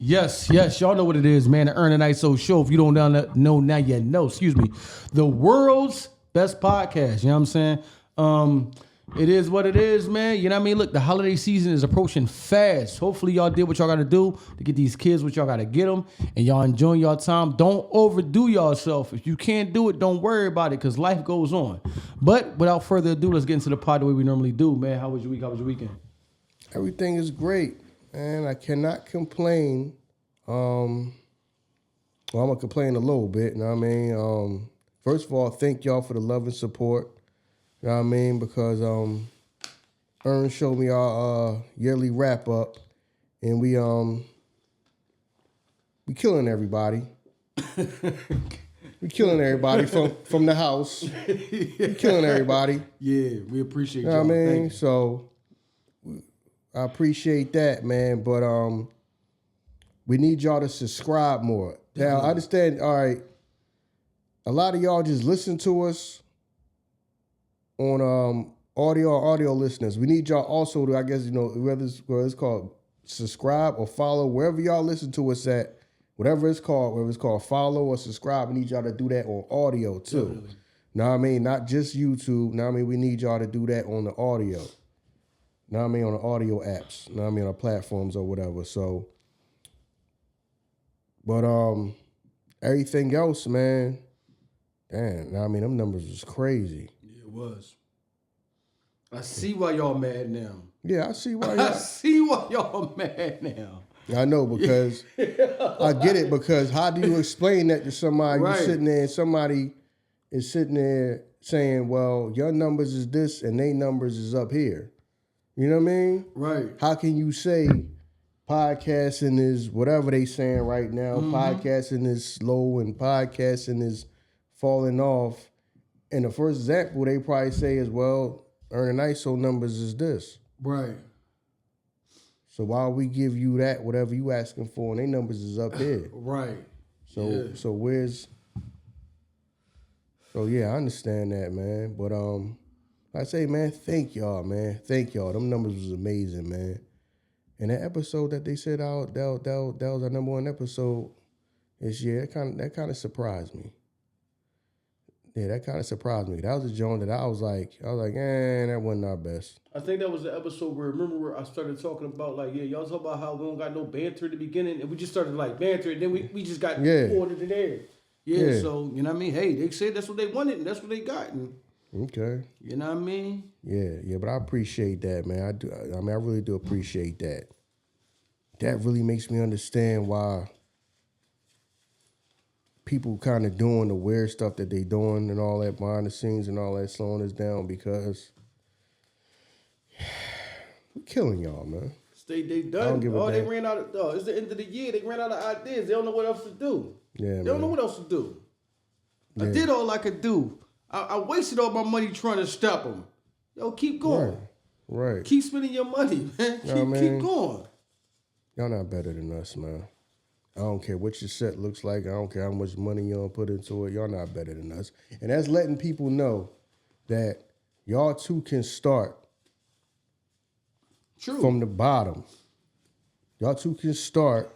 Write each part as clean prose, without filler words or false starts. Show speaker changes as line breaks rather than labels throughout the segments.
Yes, y'all know what it is, man. The Ern and Iso show. If you don't know now, you know. Excuse me. The world's best podcast. You know what I'm saying? It is what it is, man. You know what I mean? Look, the holiday season is approaching fast. Hopefully, y'all did what y'all got to do to get these kids what y'all got to get them, and y'all enjoying y'all time. Don't overdo yourself. If you can't do it, don't worry about it, because life goes on. But without further ado, let's get into the pod the way we normally do, man. How was your week? How was your weekend?
Everything is great, man. I cannot complain. Well, I'm going to complain a little bit, you know what I mean? First of all, thank y'all for the love and support, you know what I mean? Because Ern showed me our yearly wrap-up, and we killing everybody. We killing everybody from the house. We killing everybody.
Yeah, we appreciate y'all.
You know what I mean? So I appreciate that, man. But we need y'all to subscribe more. Now, I understand, all right, a lot of y'all just listen to us on audio listeners. We need y'all also to, I guess, you know, whether it's called subscribe or follow, wherever y'all listen to us at, whatever it's called follow or subscribe, we need y'all to do that on audio too.
Definitely.
Know what I mean? Not just YouTube. Know what I mean? We need y'all to do that on the audio. Know what I mean? On the audio apps. Know what I mean? On platforms or whatever. So, but everything else, man, damn, know what I mean? Them numbers was crazy.
Yeah, it was. I see why y'all mad now.
Yeah, I see why y'all.
I see why y'all mad now.
I know, because I get it, because how do you explain that to somebody?
Right.
You're sitting there and somebody is sitting there saying, well, your numbers is this and they numbers is up here. You know what I mean?
Right.
How can you say podcasting is whatever they saying right now, podcasting is slow and podcasting is falling off? And the first example they probably say is, well, Ern and Iso numbers is this.
Right.
So while we give you that, whatever you asking for, and they numbers is up here.
Right.
So yeah, I understand that, man. But I say, man, thank y'all, man. Thank y'all. Them numbers was amazing, man. And that episode that they said that was our number one episode this year, that kind of surprised me. Yeah, that kind of surprised me. That was a joint that I was like, that wasn't our best.
I think that was the episode where I started talking about, like, yeah, y'all talk about how we don't got no banter at the beginning, and we just started like banter, and then we just got ordered in there. Yeah, so, you know what I mean? Hey, they said that's what they wanted, and that's what they got. And,
okay.
You know what I mean?
Yeah, but I appreciate that, man. I really do appreciate that. That really makes me understand why people kind of doing the weird stuff that they doing and all that behind the scenes and all that, slowing us down, because we're killing y'all, man.
They done.
I don't give a damn.
They ran out of, it's the end of the year. They ran out of ideas. They don't know what else to do.
Yeah,
They don't know what else to do.
Yeah.
I did all I could do. I wasted all my money trying to stop them. Yo, keep going.
Right.
Keep spending your money, man. Keep going.
Y'all not better than us, man. I don't care what your set looks like. I don't care how much money y'all put into it. Y'all not better than us. And that's letting people know that y'all too can start from the bottom. Y'all too can start.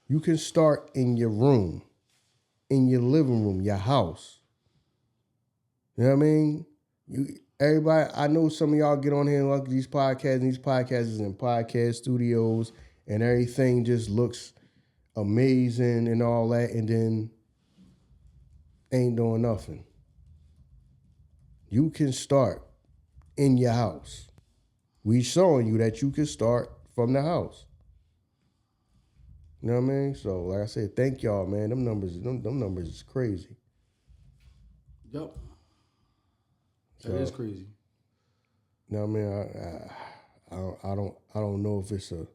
You can start in your room, in your living room, your house. You know what I mean? Everybody, I know some of y'all get on here and look at these podcasts, and these podcasts is in podcast studios, and everything just looks amazing and all that, and then ain't doing nothing. You can start in your house. We showing you that you can start from the house. You know what I mean? So, like I said, thank y'all, man. Them numbers is crazy.
Yep. That is crazy.
You know what I mean? I don't know if it's a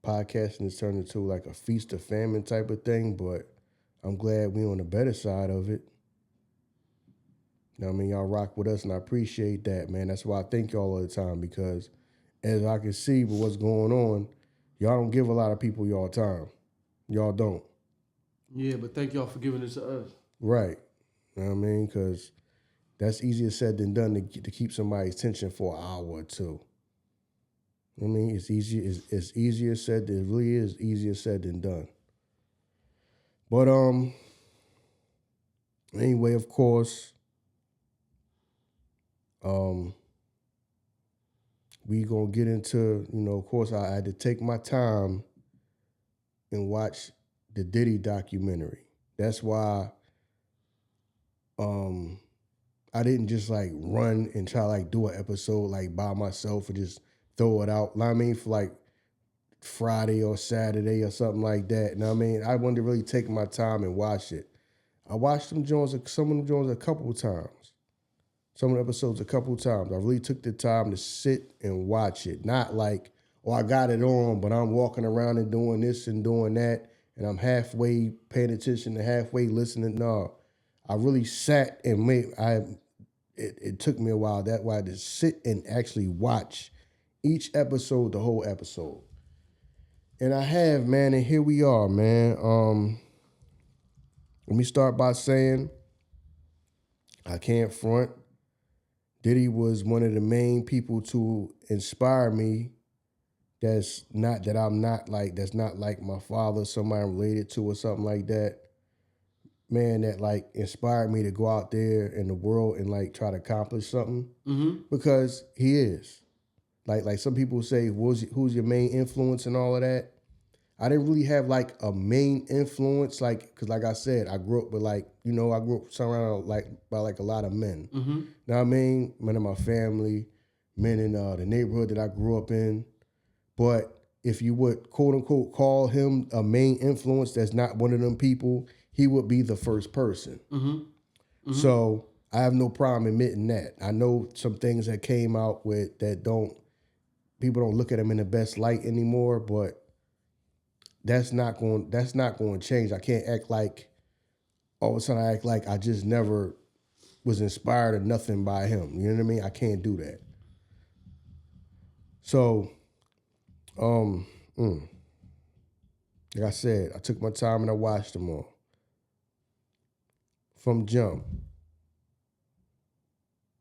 podcasting is turned into like a feast or famine type of thing, but I'm glad we on the better side of it. You know what I mean? Y'all rock with us, and I appreciate that, man. That's why I thank y'all all the time, because as I can see with what's going on, y'all don't give a lot of people y'all time. Y'all don't.
Yeah, but thank y'all for giving this to us.
Right. You know what I mean? Because that's easier said than done to keep somebody's attention for an hour or two. I mean, it's easier said than it really is easier said than done. But anyway, of course, we gonna get into, of course, I had to take my time and watch the Diddy documentary. That's why I didn't just like run and try like do an episode like by myself and just throw it out. I mean, for like Friday or Saturday or something like that. I mean, I wanted to really take my time and watch it. I watched some of them Jones a couple of times. Some of the episodes a couple of times. I really took the time to sit and watch it. Not like, oh, I got it on, but I'm walking around and doing this and doing that, and I'm halfway paying attention and halfway listening. No, I really sat and it took me a while. That's why I had to sit and actually watch each episode, the whole episode. And I have, man, and here we are, man. Let me start by saying I can't front. Diddy was one of the main people to inspire me. That's not like my father, somebody I'm related to or something like that. Man, that like inspired me to go out there in the world and like try to accomplish something. Because he is. Like some people say, who's your main influence and all of that? I didn't really have like a main influence, like, cause like I said, I grew up with like, I grew up surrounded by a lot of men. You know what I mean? Men in my family, men in the neighborhood that I grew up in. But if you would quote unquote call him a main influence, that's not one of them people, he would be the first person. So I have no problem admitting that. I know some things that came out with that people don't look at him in the best light anymore, but that's not going to change. I can't act like all of a sudden I act like I just never was inspired or nothing by him. You know what I mean? I can't do that. So, like I said, I took my time and I watched them all. From jump.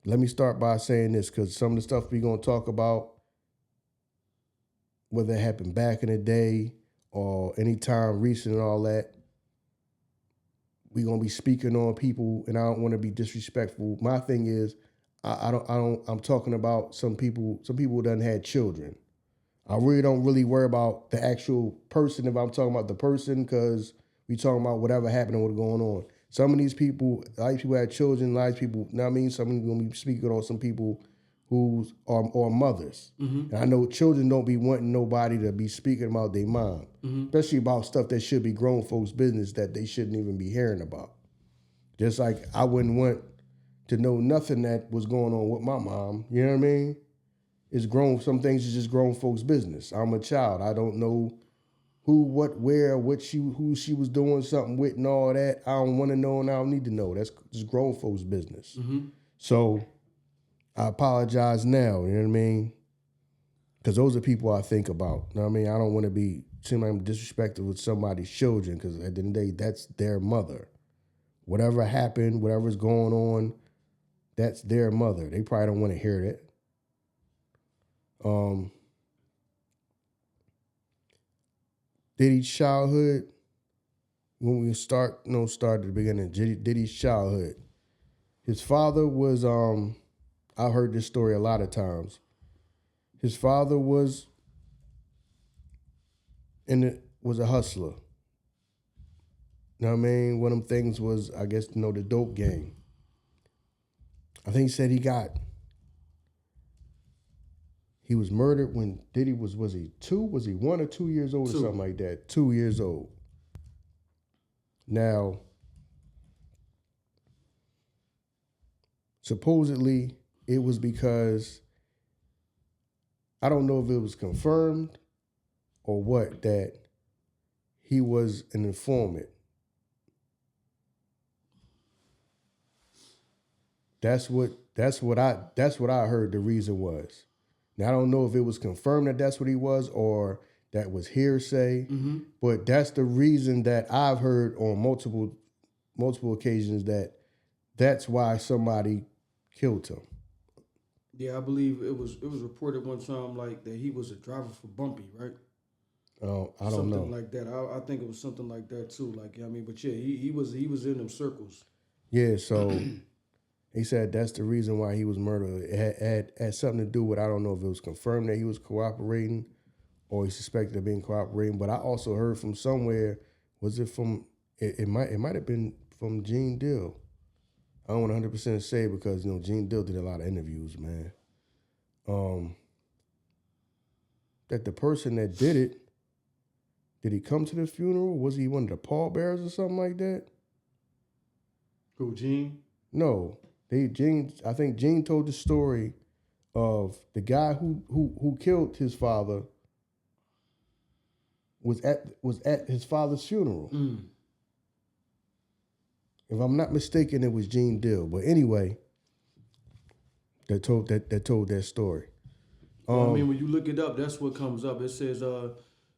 Let me start by saying this, because some of the stuff we're going to talk about, whether it happened back in the day or any time recent and all that, we're gonna be speaking on people, and I don't want to be disrespectful. My thing is, I'm talking about some people who done had children. I really don't worry about the actual person if I'm talking about the person, because we talking about whatever happened and what's going on. Some of these people, a lot of people had children, a lot of people, you know what I mean? Some of them gonna be speaking on some people who are mothers. And I know children don't be wanting nobody to be speaking about their mom, especially about stuff that should be grown folks' business that they shouldn't even be hearing about. Just like I wouldn't want to know nothing that was going on with my mom, you know what I mean? Some things is just grown folks' business. I'm a child. I don't know who, what, where, who she was doing something with and all that. I don't want to know and I don't need to know. That's just grown folks' business. So I apologize now, you know what I mean? Because those are people I think about. You know what I mean? I don't want to seem like I'm disrespectful with somebody's children, because at the end of the day, that's their mother. Whatever happened, whatever's going on, that's their mother. They probably don't want to hear that. Diddy's childhood, when we start at the beginning, Diddy's childhood. His father was, I've heard this story a lot of times. His father was a hustler. You know what I mean? One of them things was, I guess, the dope game. I think he said he was murdered when Diddy was he 2? Was he 1 or 2 years old or something like that? 2 years old. Now, supposedly, it was because, I don't know if it was confirmed or what, that he was an informant. That's what I heard the reason was. Now, I don't know if it was confirmed that that's what he was or that was hearsay, but that's the reason that I've heard on multiple occasions, that that's why somebody killed him.
Yeah, I believe it was reported one time like that he was a driver for Bumpy, right?
I don't know.
Something like that. I think it was something like that too. Like, I mean, but yeah, he was in them circles.
Yeah, so he said that's the reason why he was murdered. It had something to do with, I don't know if it was confirmed that he was cooperating or he suspected of being cooperating. But I also heard from somewhere, was it from, it might have been from Gene Dill. I don't want to 100% say because, you know, Gene Dill did a lot of interviews, man. That the person that did it, did he come to the funeral? Was he one of the pallbearers or something like that?
Who, Gene?
No. I think Gene told the story of the guy who killed his father was at his father's funeral.
Mm.
If I'm not mistaken, it was Gene Dill. But anyway, that told that story.
I mean, when you look it up, that's what comes up. It says,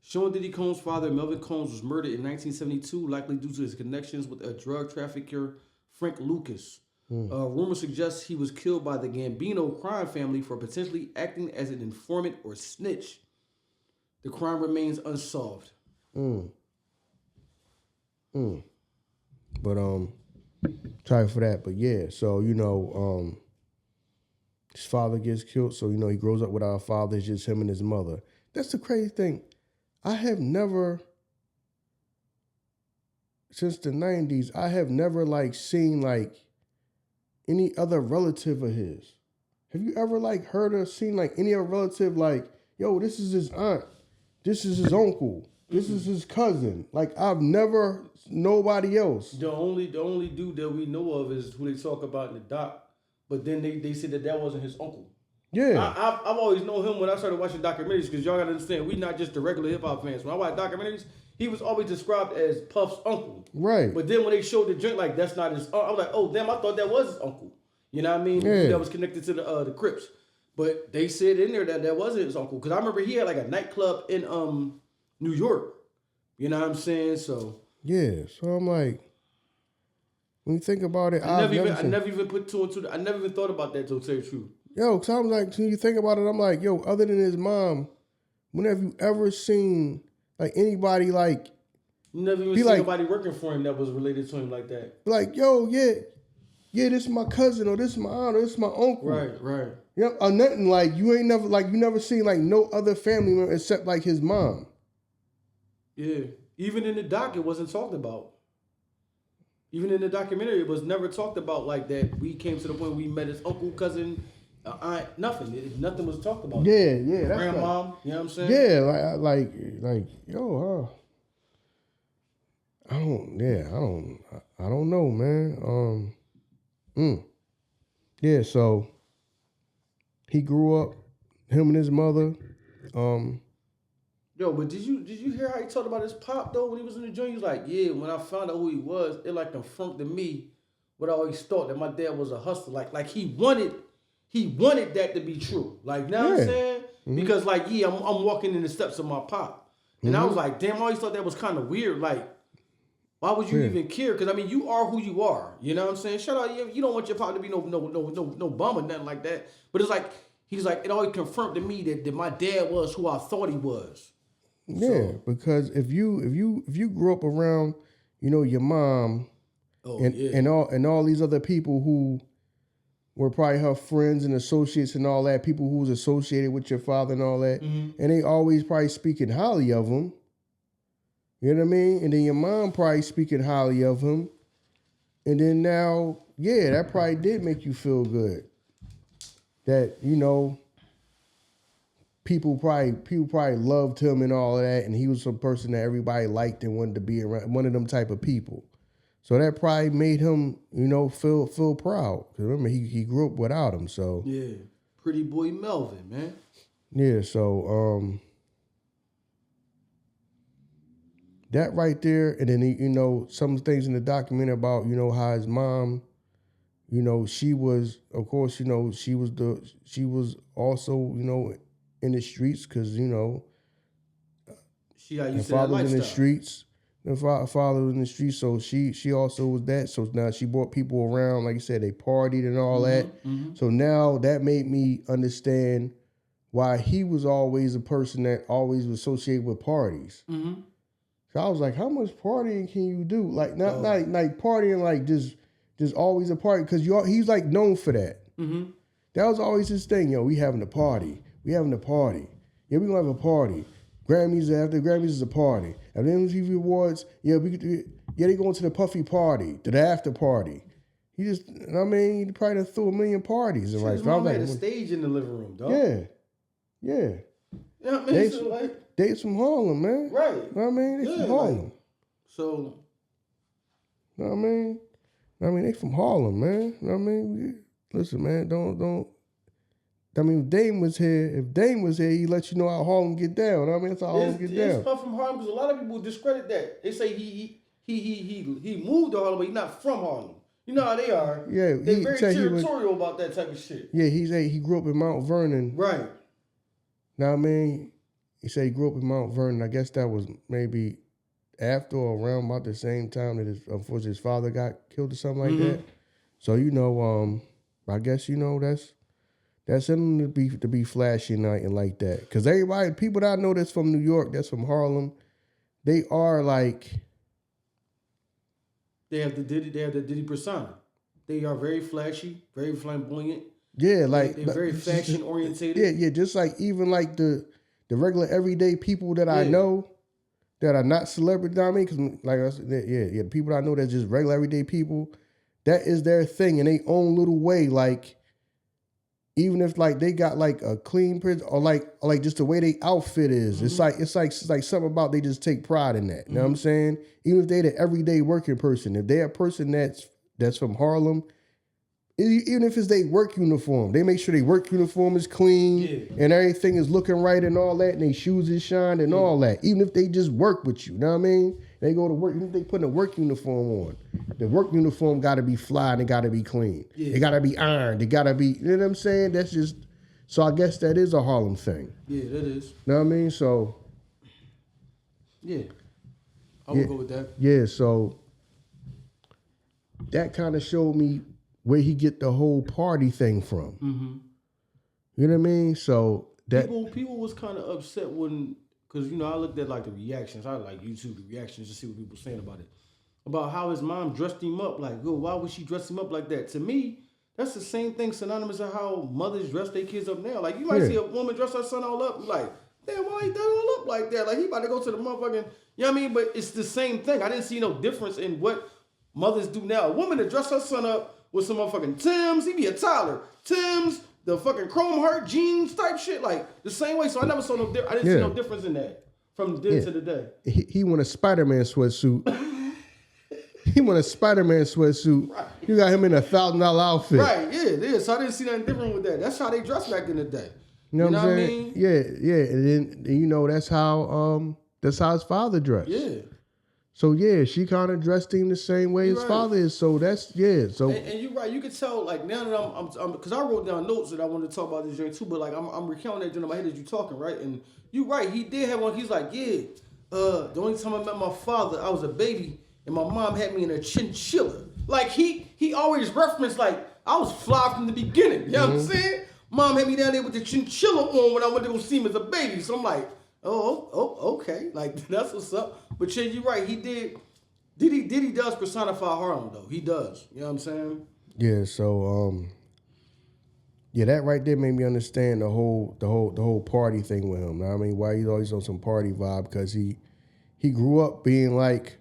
Sean Diddy Combs' father, Melvin Combs, was murdered in 1972, likely due to his connections with a drug trafficker, Frank Lucas. Rumor suggests he was killed by the Gambino crime family for potentially acting as an informant or snitch. The crime remains unsolved.
But sorry for that. But yeah, so you know, his father gets killed, so you know he grows up without a father. It's just him and his mother. That's the crazy thing. I have never, since the 90s, I have never like seen like any other relative of his. Have you ever like heard or seen like any other relative like, yo, this is his aunt, this is his uncle, this is his cousin? Like I've never, nobody else.
The only dude that we know of is who they talk about in the doc. But then they said that wasn't his uncle.
Yeah.
I've always known him when I started watching documentaries because y'all got to understand, we not just the regular hip-hop fans. When I watch documentaries, he was always described as Puff's uncle.
Right.
But then when they showed the joint, like, that's not his uncle. I was like, oh, damn, I thought that was his uncle. You know what I mean?
Yeah.
That was connected to the Crips. But they said in there that wasn't his uncle. Because I remember he had like a nightclub in New York. You know what I'm saying? So.
Yeah. So I'm like, when you think about it,
I never even put two and two. I never even thought about that, to tell you the truth.
Yo, cause I'm like, when you think about it, I'm like, yo, other than his mom, when have you ever seen like anybody like?
You never even seen anybody working for him that was related to him like that.
Like, yo, yeah, this is my cousin or this is my aunt or this is my uncle.
Right.
You know, or nothing like you never seen like no other family member except like his mom.
Yeah, even in the doc, it wasn't talked about. Even in the documentary, it was never talked about like that. We came to the point we met his uncle, cousin, aunt, nothing. Nothing was talked about.
Yeah, that's
grandma.
right.
You know what I'm saying?
Yeah, like yo, I don't know, man. Yeah, so he grew up, him and his mother.
Yo, but did you hear how he talked about his pop though when he was in the joint? He was like, yeah, when I found out who he was, it like confirmed to me what I always thought, that my dad was a hustler. Like he wanted that to be true. Like, now I'm saying? Mm-hmm. Because like, yeah, I'm walking in the steps of my pop. And I was like, damn, I always thought that was kind of weird. Like, why would you even care? Because I mean, you are who you are. You know what I'm saying? Shut up. You don't want your pop to be no bum or nothing like that. But it's like, he's like, it always confirmed to me that my dad was who I thought he was.
Yeah,
so,
because if you grew up around, you know, your mom and all these other people who were probably her friends and associates and all that, people who was associated with your father and all that, and they always probably speaking highly of him. You know what I mean? And then your mom probably speaking highly of him. And then now, yeah, that probably did make you feel good. That, you know, people probably loved him and all of that, and he was some person that everybody liked and wanted to be around, one of them type of people. So that probably made him, you know, feel proud. Because remember, he grew up without him, so.
Yeah, pretty boy Melvin, man.
Yeah, so that right there, and then you know, some things in the documentary about, you know, how his mom, you know, she was, of course, you know, she was also, you know, in the streets because, you know,
She got
her
used to that
father's
lifestyle.
in the streets, The father was in the street, so she also was that. So now she brought people around, like you said, they partied and all that. So now that made me understand why he was always a person that always was associated with parties. So I was like, how much partying can you do? Like not like partying, like just always a party, because he's like known for that. That was always his thing. Yo, we having a party. We having a party. Yeah, we gonna have a party. Grammys, after Grammys is a party. After MTV Awards, they going to the Puffy party, to the after party. He just, I mean, he probably done threw a million parties.
His mom had a stage in the living room, dog.
Yeah.
You know what I mean?
They from Harlem, man.
Right.
You know what I mean? They from Harlem.
So.
You know what I mean? They from Harlem, man. You know what I mean? Listen, man, don't. I mean, if Dame was here, he let you know how Harlem get down. You know what I mean? That's how Harlem get down.
It's from Harlem because a lot of people discredit that. They say he moved to Harlem, but he's not from Harlem. You know how they are.
Yeah,
they're very territorial about that type of shit.
Yeah, he grew up in Mount Vernon.
Right.
Now, I mean, he said he grew up in Mount Vernon. I guess that was maybe after or around about the same time that his father got killed or something like that. So I guess that's him to be flashy and like that. Because people that I know that's from New York, that's from Harlem, they are like.
They have the Diddy persona. They are very flashy, very flamboyant.
Yeah, like.
They're very fashion orientated.
Yeah, just like even like the regular everyday people that I know that are not celebrities, I mean, because like I said, the people that I know that's just regular everyday people, that is their thing in their own little way, like. Even if like they got like a clean print or like just the way they outfit is, it's like something about they just take pride in that. You know what I'm saying? Even if they the everyday working person, if they're a person that's from Harlem, even if it's their work uniform, they make sure their work uniform is clean and everything is looking right and all that, and their shoes is shined and all that. Even if they just work with you, know what I mean? They go to work, even if they put a work uniform on, the work uniform got to be fly and it got to be clean. It got to be ironed. It got to be, you know what I'm saying? That's just, so I guess that is a Harlem thing.
Yeah, that is.
You know what I mean? So.
Yeah. I would go with that.
Yeah, so that kind of showed me where he get the whole party thing from. You know what I mean? So that.
People was kind of upset when. Because, I looked at, like, the reactions. I like YouTube the reactions to see what people saying about it. About how his mom dressed him up. Like, yo, why would she dress him up like that? To me, that's the same thing synonymous to how mothers dress their kids up now. Like, you might see a woman dress her son all up. Like, damn, why he done all up like that? Like, he about to go to the motherfucking, you know what I mean? But it's the same thing. I didn't see no difference in what mothers do now. A woman to dress her son up with some motherfucking Timbs. He be a Tyler. Timbs. The fucking chrome heart jeans type shit, like the same way. So I never saw no difference. I didn't see no difference in that from then to the day.
He won a Spider-Man sweatsuit. He won a Spider-Man sweatsuit. Right. You got him in $1,000 outfit.
Right, yeah. So I didn't see nothing different with that. That's how they dressed back in the day.
You know what I'm saying? Yeah. And then that's how his father dressed.
Yeah.
So she kind of dressed him the same way his father is. So that's So
and you're right. You could tell like now that I'm because I wrote down notes that I wanted to talk about this joint too. But like I'm recounting that in my head as you talking, right? And you're right. He did have one. He's like, the only time I met my father, I was a baby, and my mom had me in a chinchilla. Like he always referenced like I was fly from the beginning. You know what I'm saying? Mom had me down there with the chinchilla on when I went to go see him as a baby. So I'm like. Oh, okay. Like, that's what's up. But yeah, you're right. He did. Diddy does personify Harlem, though. He does. You know what I'm saying?
Yeah, so, that right there made me understand the whole party thing with him. I mean, why he's always on some party vibe, because he grew up being, like,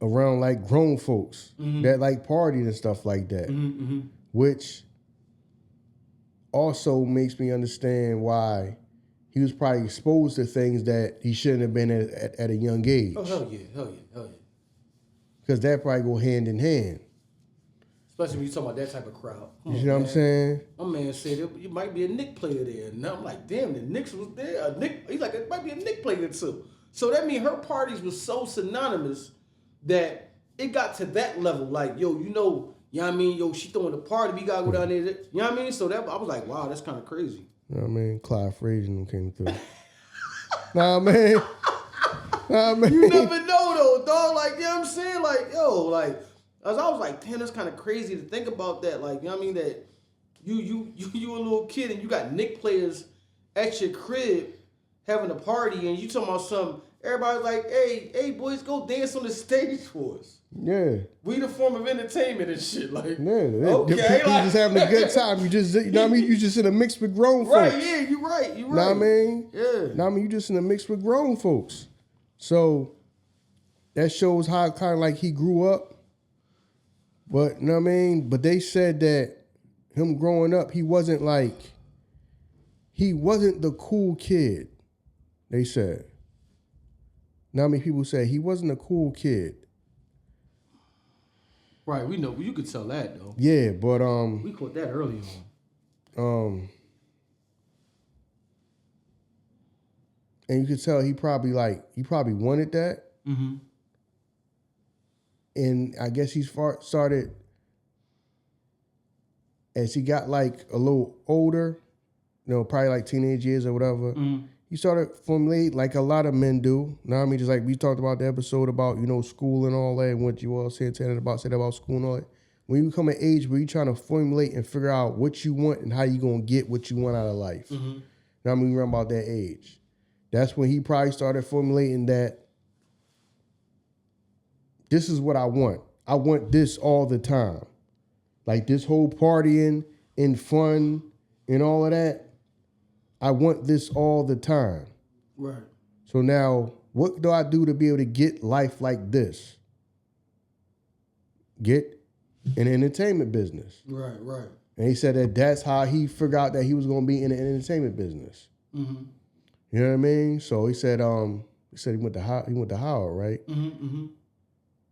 around, like, grown folks that, like, partied and stuff like that. Which also makes me understand why he was probably exposed to things that he shouldn't have been at a young age.
Oh, hell yeah.
Because that probably go hand in hand.
Especially when you talking about that type of crowd.
You know what I'm saying?
My man said it might be a Knick player there. And I'm like, damn, the Knicks was there. He's like, it might be a Knick player too. So that means her parties was so synonymous that it got to that level. Like, yo, you know what I mean? Yo, she throwing a party. We got to go down there. You know what I mean? So that I was like, wow, that's kind of crazy.
You know what I mean? Clive Frazier came through. Nah, man.
You never know, though, dog. like, yo, like, I was like, damn, that's kind of crazy to think about that. Like, you know what I mean? That you a little kid and you got Nick players at your crib having a party and you talking about something. Everybody's like, hey, boys, go dance on the stage for us.
Yeah.
We the form of entertainment and shit. Like,
Yeah.
okay.
You just having a good time. You just, you know what I mean? You just in a mix with grown folks.
Right, yeah, you're right.
Know what I mean?
Yeah.
Know what I mean? You just in a mix with grown folks. So that shows how kind of like he grew up. But, you know what I mean? But they said that him growing up, he wasn't the cool kid, they said. Now, many people say he wasn't a cool kid.
Right, we know. You could tell that, though.
Yeah, but,
we caught that early
on. And you could tell he probably wanted that.
Mm-hmm.
And I guess he started, as he got like a little older, you know, probably like teenage years or whatever, he started formulating like a lot of men do. You know what I mean? Just like we talked about the episode about, you know, school and all that, and what you all said about school and all that. When you become an age where you're trying to formulate and figure out what you want and how you're going to get what you want out of life. Mm-hmm. You know what I mean? We remember about that age. That's when he probably started formulating that this is what I want. I want this all the time. Like this whole partying and fun and all of that. I want this all the time.
Right.
So now, what do I do to be able to get life like this? Get an entertainment business.
Right.
And he said that that's how he figured out that he was going to be in the entertainment business. Mm-hmm. You know what I mean? So he said he went to Howard, right? Mm-hmm.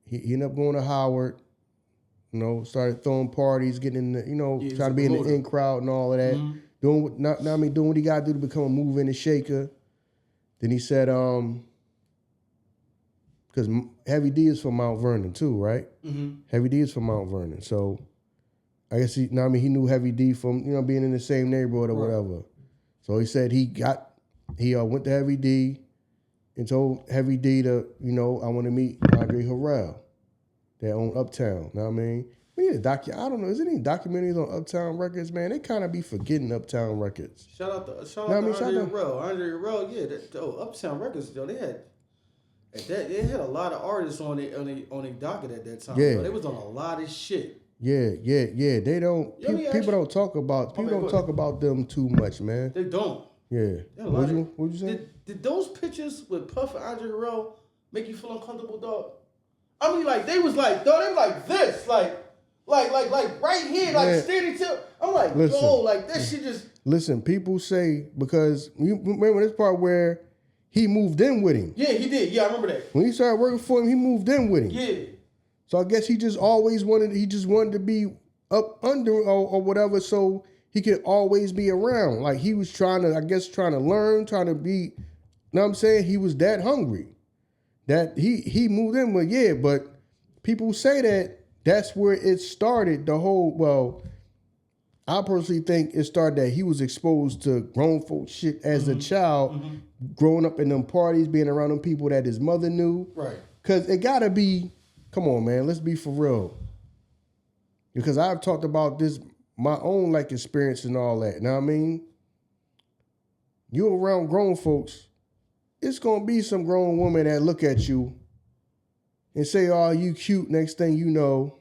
He ended up going to Howard, you know, started throwing parties, getting in the, you know, trying to be in the in crowd and all of that. Mm-hmm. Doing what he got to do to become a mover and a shaker. Then he said, because Heavy D is from Mount Vernon too, right? Mm-hmm. Heavy D is from Mount Vernon. So I guess he knew Heavy D from, you know, being in the same neighborhood or whatever. So he said he went to Heavy D and told Heavy D to, you know, I want to meet Andre Harrell. They own Uptown. Know what I mean? We need I don't know. Is there any documentaries on Uptown Records, man? They kind of be forgetting Uptown Records.
Shout out to Andre Harrell. Andre Harrell, yeah. Uptown Records, yo, they had a lot of artists on their docket at that time.
Yeah.
Bro. They was on a lot of shit.
Yeah. They don't. People don't talk about. People don't talk about them too much, man.
They don't.
Yeah. What'd you say?
Did those pictures with Puff and Andre Harrell make you feel uncomfortable, dog? I mean, like, they was like this, like right here, like, man, standing till. I'm like, listen, yo, like, that shit just. Listen, people say, because you remember this part where he moved in with him. Yeah, he did. Yeah, I remember that.
When he started working for him, he moved in with him.
Yeah.
So I guess he just wanted to be up under or whatever, so he could always be around. Like, he was trying to learn, trying to be, you know what I'm saying? He was that hungry. That he moved in with, yeah, but people say that's where it started, the whole, well, I personally think it started that he was exposed to grown folk shit as a child, growing up in them parties, being around them people that his mother knew. Right. Because it got to be, come on, man, let's be for real. Because I've talked about this, my own, like, experience and all that. You know what I mean? You around grown folks, it's going to be some grown woman that look at you and say, oh, you cute. Next thing you know,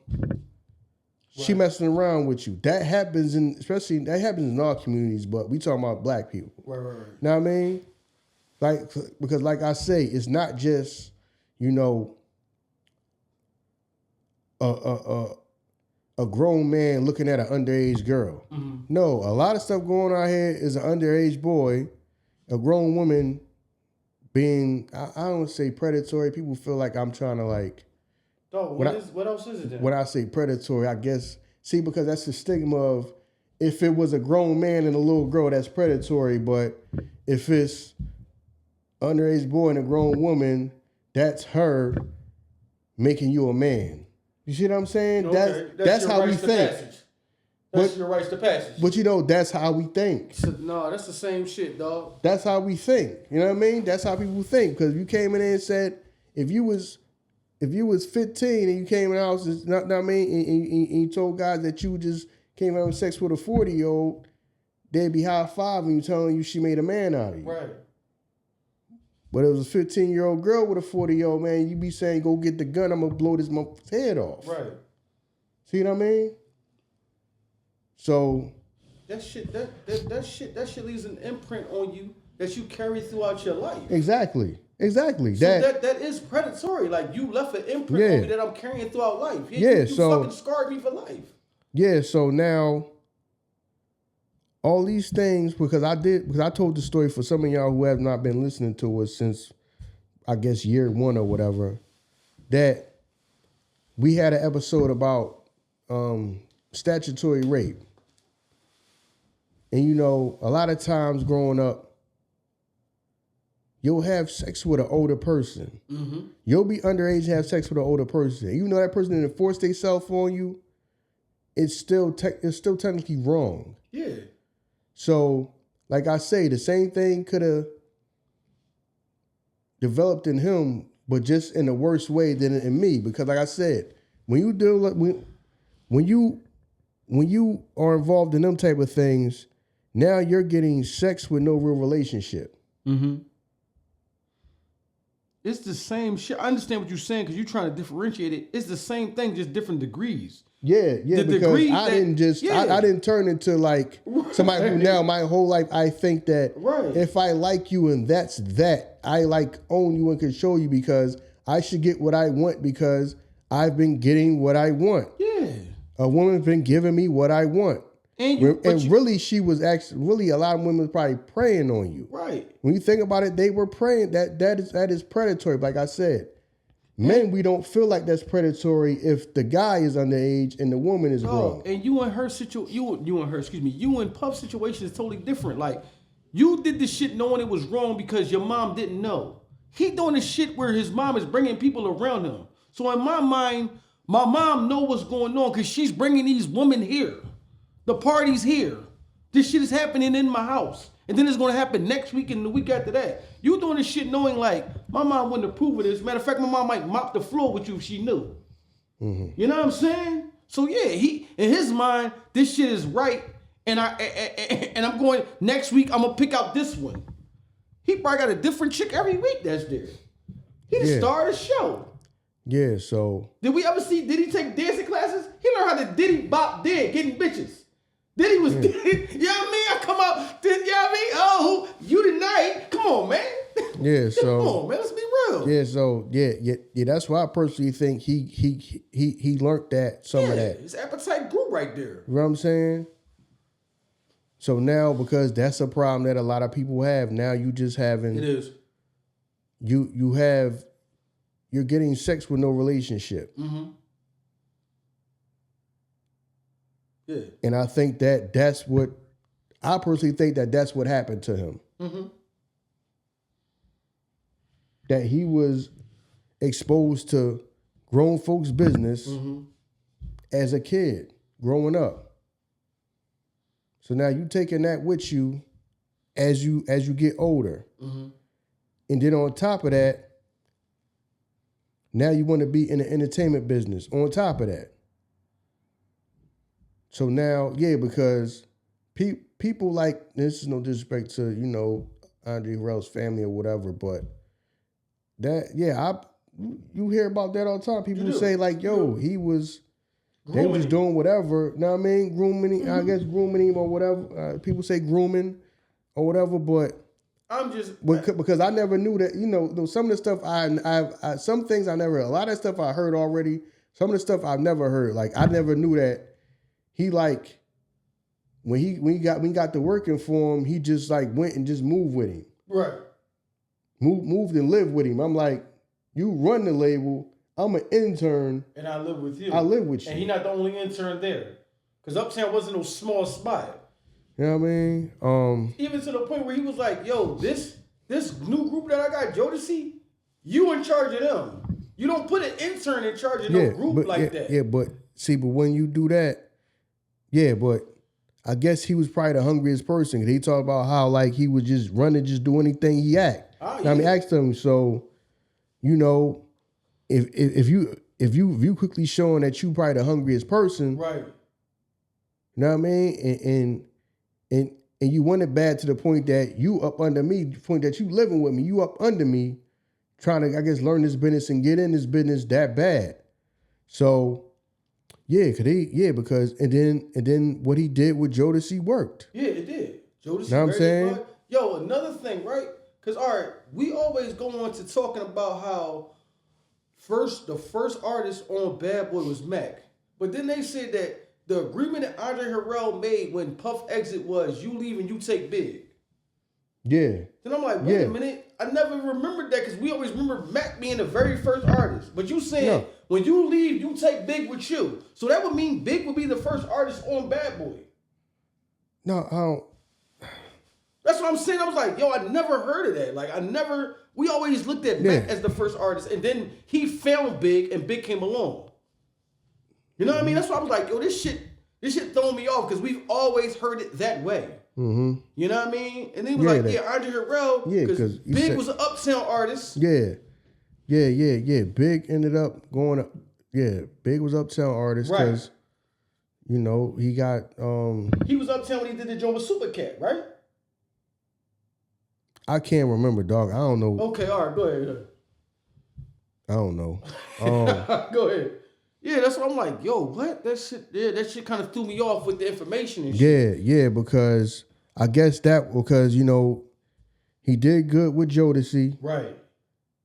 she messing around with you. That happens in our communities, but we talking about black people. Right. Know what I mean? Like, because like I say, it's not just, you know, a grown man looking at an underage girl. Mm-hmm. No, a lot of stuff going on here is an underage boy, a grown woman being, I don't say predatory. People feel like I'm trying to, like.
Dog, what else is it then?
When I say predatory, I guess, see, because that's the stigma of, if it was a grown man and a little girl, that's predatory. But if it's underage boy and a grown woman, that's her making you a man. You see what I'm saying? Okay. That's how we think. That's your rights to passage. But you know, that's how we think.
No, that's the same shit, dog.
That's how we think. You know what I mean? That's how people think. Because you came in there and said, if you was if you was 15 and you came in the house, and you told guys that you just came having sex with a 40-year-old, they'd be high fiving you, telling you she made a man out of you.
Right.
But it was a 15-year-old girl with a 40-year-old man, you be saying, go get the gun, I'm going to blow this motherfucker's head off.
Right.
See what I mean? So
that shit leaves an imprint on you that you carry throughout your life.
Exactly.
So that is predatory. Like, you left an imprint on me that I'm carrying throughout life. You fucking scarred me for life.
Yeah, so now all these things, because I told the story for some of y'all who have not been listening to us since, I guess, year one or whatever, that we had an episode about statutory rape. And, you know, a lot of times growing up, you'll have sex with an older person. Mm-hmm. You'll be underage and have sex with an older person. And you know that person didn't force themselves on you, it's still technically wrong.
Yeah.
So, like I say, the same thing could have developed in him, but just in a worse way than in me. Because, like I said, when you are involved in them type of things, now you're getting sex with no real relationship.
Mm-hmm. It's the same shit. I understand what you're saying because you're trying to differentiate it. It's the same thing, just different degrees.
Yeah, because I didn't turn into like somebody who now my whole life I think that if I like you and that's that, I like own you and control you because I should get what I want because I've been getting what I want. Yeah. A woman's been giving me what I want. Really, she was actually a lot of women probably preying on you. Right. When you think about it, they were preying. That is predatory. Like I said, men, we don't feel like that's predatory if the guy is underage and the woman is grown.
And you and Puff's situation is totally different. Like, you did this shit knowing it was wrong because your mom didn't know. He doing this shit where his mom is bringing people around him. So in my mind, my mom know what's going on because she's bringing these women here. The party's here. This shit is happening in my house. And then it's going to happen next week and the week after that. You doing this shit knowing, like, my mom wouldn't approve of this. Matter of fact, my mom might mop the floor with you if she knew. Mm-hmm. You know what I'm saying? So, yeah, he in his mind, this shit is right. And I'm going, next week, I'm going to pick out this one. He probably got a different chick every week that's there. He the star of the show.
Yeah, so.
Did we ever see Diddy take dancing classes? He learned how to Diddy bop dead, getting bitches. Diddy was Diddy. You know what I mean? I come out, you know what I mean? Oh, you tonight. Come on, man.
Yeah, so.
Come on, man. Let's be real.
Yeah, so, yeah. That's why I personally think he learned that, some of that.
His appetite grew right there.
You know what I'm saying? So now, because that's a problem that a lot of people have, now you just having.
It is.
You're getting sex with no relationship. Mm-hmm. Yeah. And I think that's what, I personally think that's what happened to him. Mm-hmm. That he was exposed to grown folks' business as a kid, growing up. So now you taking that with you as you get older. Mm-hmm. And then on top of that, now you want to be in the entertainment business on top of that. So now, because people like, this is no disrespect to, Andre Harrell's family or whatever, but that, you hear about that all the time. People say like, yo, they was doing whatever, know what I mean? Grooming, I guess grooming him or whatever. People say grooming or whatever, but
I'm just
because I never knew that. Some of the stuff I some things I never. A lot of stuff I heard already. Some of the stuff I've never heard. Like I never knew that he like when he got to working for him, he just like went and just moved with him. Right. Moved and lived with him. I'm like, you run the label. I'm an intern,
and I live with you.
I live with you,
and he's not the only intern there, because Uptown wasn't no small spot.
You know what I mean?
Even to the point where he was like, yo, this new group that I got, Jodeci, you in charge of them. You don't put an intern in charge of no group that.
Yeah, but when you do that, but I guess he was probably the hungriest person. He talked about how like he would just run and just do anything he act. I mean, asked him, so, if you quickly showing that you probably the hungriest person,
Right.
You know what I mean? And you want it bad to the point that you up under me, the point that you living with me, you up under me, trying to, I guess, learn this business and get in this business that bad. So because and then what he did with Jodeci worked.
Yeah, it did. Jodeci.
Know what I'm saying?
Yo, another thing, right? Because all right, we always go on to talking about how the first artist on Bad Boy was Mack, but then they said that the agreement that Andre Harrell made when Puff exit was you leave and you take Big.
Yeah.
Then I'm like, wait a minute. I never remembered that because we always remember Mack being the very first artist. But you saying when you leave, you take Big with you. So that would mean Big would be the first artist on Bad Boy.
No, I don't.
That's what I'm saying. I was like, yo, I never heard of that. Like, we always looked at Mack as the first artist. And then he found Big and Big came along. You know what I mean? That's why I was like, yo, this shit throwing me off because we've always heard it that way.
Mm-hmm.
You know what I mean? And then he was Andre Harrell, because Big was an uptown artist.
Yeah. Big ended up going up. Yeah, Big was uptown artist because, you know, he got...
he was uptown when he did the joint with Supercat, right?
I can't remember, dog. I don't know.
Okay, all right, go ahead.
I don't know.
Go ahead. Yeah, that's what I'm like, yo, what? That shit kind of threw me off with the information and shit.
Yeah, because I guess because, you know, he did good with Jodeci.
Right.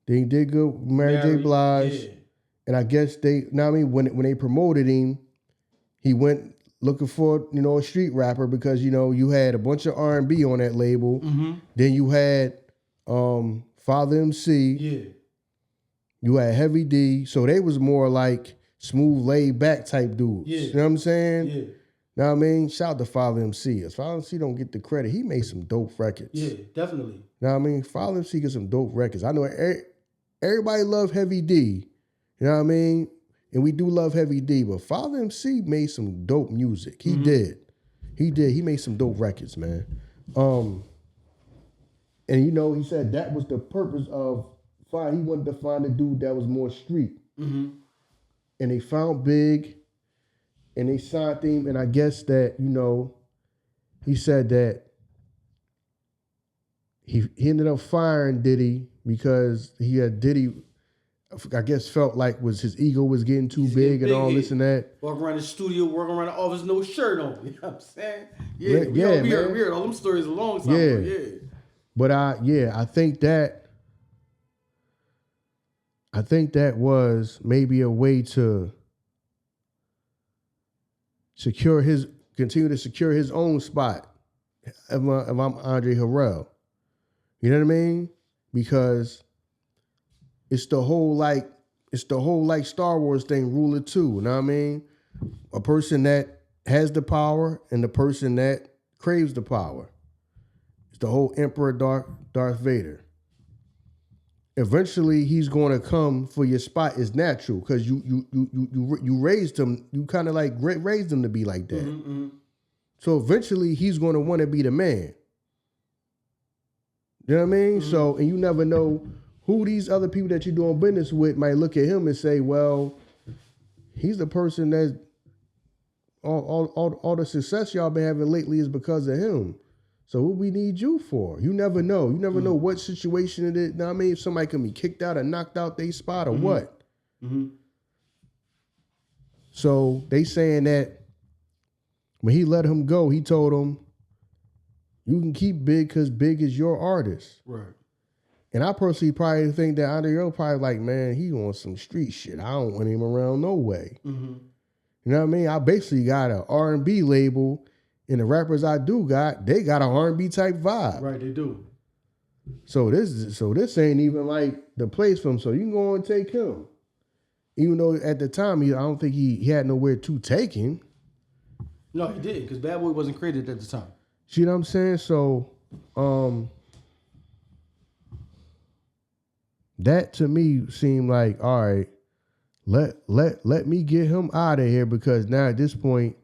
Then he did good with Mary J. Blige. Yeah. And I guess when they promoted him, he went looking for, you know, a street rapper because, you know, you had a bunch of R&B on that label. Mm-hmm. Then you had Father MC.
Yeah.
You had Heavy D. So they was more like smooth, laid back type dudes.
Yeah.
You know what I'm saying?
Yeah.
Know what I mean? Shout out to Father MC. As Father MC don't get the credit, he made some dope records.
Yeah, definitely.
Know what I mean? Father MC get some dope records. I know everybody love Heavy D. You know what I mean? And we do love Heavy D, but Father MC made some dope music. He did. He made some dope records, man. And you know, he said that was the purpose of he wanted to find a dude that was more street. Mm-hmm. And they found Big, and they signed him, and I guess that, you know, he said that he ended up firing Diddy because he had Diddy, I guess, felt like his ego was getting too big and all this and that.
Walking around the studio, working around the office, no shirt on. You know what I'm saying? Yeah, we heard all them stories a long time ago. Yeah.
But I think that was maybe a way to continue to secure his own spot if I'm Andre Harrell. You know what I mean? Because it's the whole Star Wars thing, ruler two. You know what I mean? A person that has the power and the person that craves the power. It's the whole Emperor Darth Vader. Eventually, he's going to come for your spot. It's natural because you raised him. You kind of like raised him to be like that. Mm-hmm. So eventually, he's going to want to be the man. You know what I mean? Mm-hmm. So, and you never know who these other people that you're doing business with might look at him and say, well, he's the person that all the success y'all been having lately is because of him. So what we need you for? You never know. You never know what situation it is. Know what I mean? If somebody can be kicked out or knocked out they spot or what. Mm-hmm. So they saying that when he let him go, he told him, you can keep Big because Big is your artist. Right. And I personally probably think that Andre Harrell probably like, man, he on some street shit. I don't want him around no way. Mm-hmm. You know what I mean? I basically got an R&B label. And the rappers I do they got an R&B type vibe.
Right, they do.
So this ain't even like the place for him. So you can go and take him. Even though at the time, I don't think he had nowhere to take him.
No, he didn't, because Bad Boy wasn't created at the time.
See what I'm saying? So that to me seemed like, all right, let me get him out of here, because now at this point,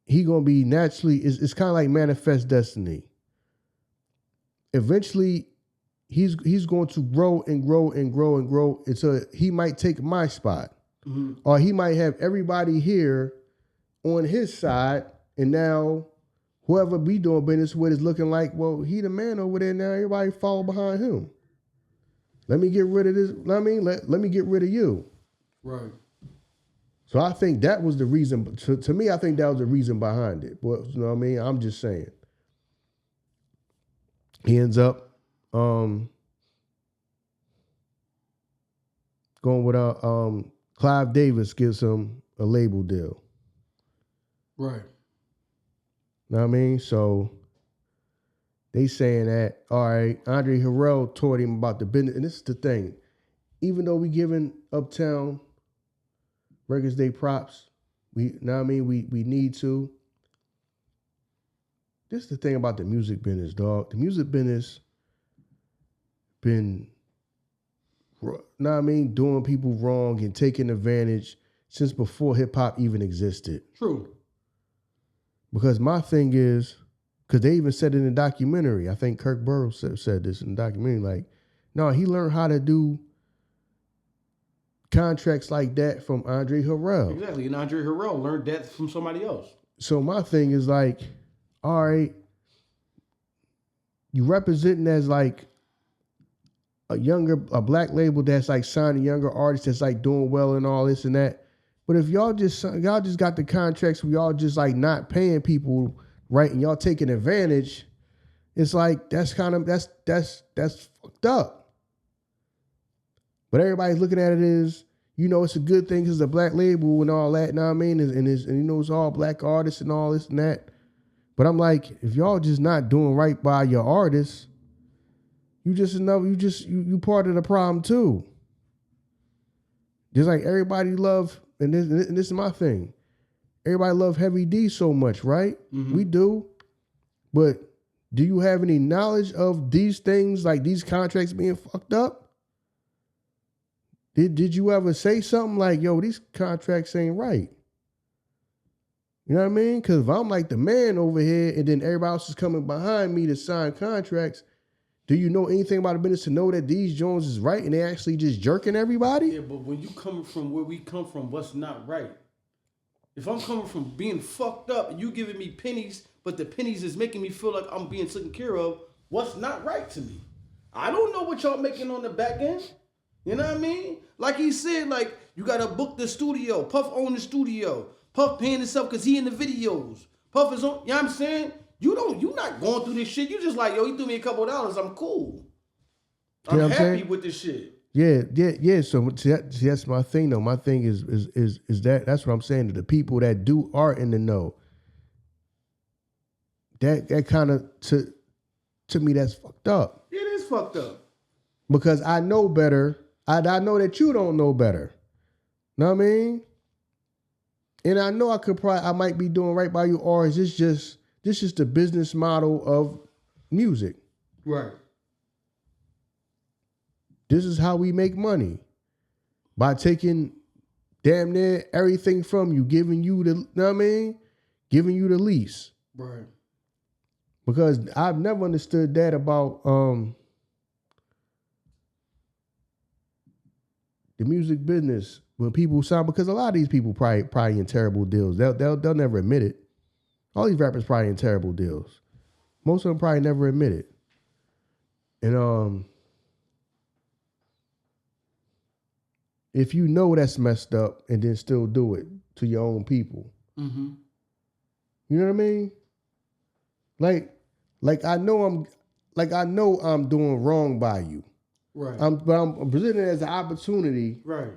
he gonna be naturally, it's kind of like manifest destiny. Eventually, he's going to grow and grow and grow and grow until he might take my spot. Or he might have everybody here on his side, and now whoever we doing business with is looking like, well, he the man over there now. Everybody follow behind him. Let me get rid of this. Let me get rid of you.
Right.
So I think that was the reason. To me, I think that was the reason behind it. But you know what I mean? I'm just saying. He ends up going with Clive Davis gives him a label deal.
Right.
Know what I mean? So they saying that, all right, Andre Harrell told him about the business. And this is the thing. Even though we giving Uptown Records Day props, we need to. This is the thing about the music business, dog. The music business been, doing people wrong and taking advantage since before hip hop even existed.
True.
Because my thing is, because they even said it in the documentary, I think Kirk Burrows said this in the documentary, like, no, he learned how to do contracts like that from Andre Harrell.
Exactly, and Andre Harrell learned that from somebody else.
So my thing is like, all right, you representing as like a black label that's like signing younger artists that's like doing well and all this and that. But if y'all just got the contracts where y'all just like not paying people right and y'all taking advantage, it's like that's fucked up. But everybody's looking at it as, it's a good thing because it's a black label and all that, you know what I mean? And it's all black artists and all this and that. But I'm like, if y'all just not doing right by your artists, you part of the problem too. Just like everybody love, and this is my thing. Everybody love Heavy D so much, right? Mm-hmm. We do. But do you have any knowledge of these things, like these contracts being fucked up? Did you ever say something like, yo, these contracts ain't right? You know what I mean? Because if I'm like the man over here and then everybody else is coming behind me to sign contracts, do you know anything about the business to know that these Jones is right and they actually just jerking everybody?
Yeah, but when you coming from where we come from, what's not right? If I'm coming from being fucked up and you giving me pennies, but the pennies is making me feel like I'm being taken care of, what's not right to me? I don't know what y'all making on the back end. You know what I mean? Like he said, like, you gotta book the studio. Puff own the studio. Puff paying himself because he in the videos. Puff is on, you know what I'm saying? You not going through this shit. You just like, yo, he threw me a couple of dollars. I'm cool. I'm happy with this shit.
Yeah. So that's my thing though. My thing is that's what I'm saying to the people that are in the know. That kind of to me that's fucked up.
It is fucked up.
Because I know better. I know that you don't know better. Know what I mean? And I know I might be doing right by you, or is this just the business model of music.
Right.
This is how we make money. By taking damn near everything from you, giving you the, know what I mean? Giving you the lease.
Right.
Because I've never understood that about the music business when people sign, because a lot of these people probably in terrible deals. They'll never admit it. All these rappers probably in terrible deals. Most of them probably never admit it. And if you know that's messed up and then still do it to your own people. Mm-hmm. You know what I mean? Like I know I'm doing wrong by you.
Right.
But I'm presenting it as an opportunity.
Right.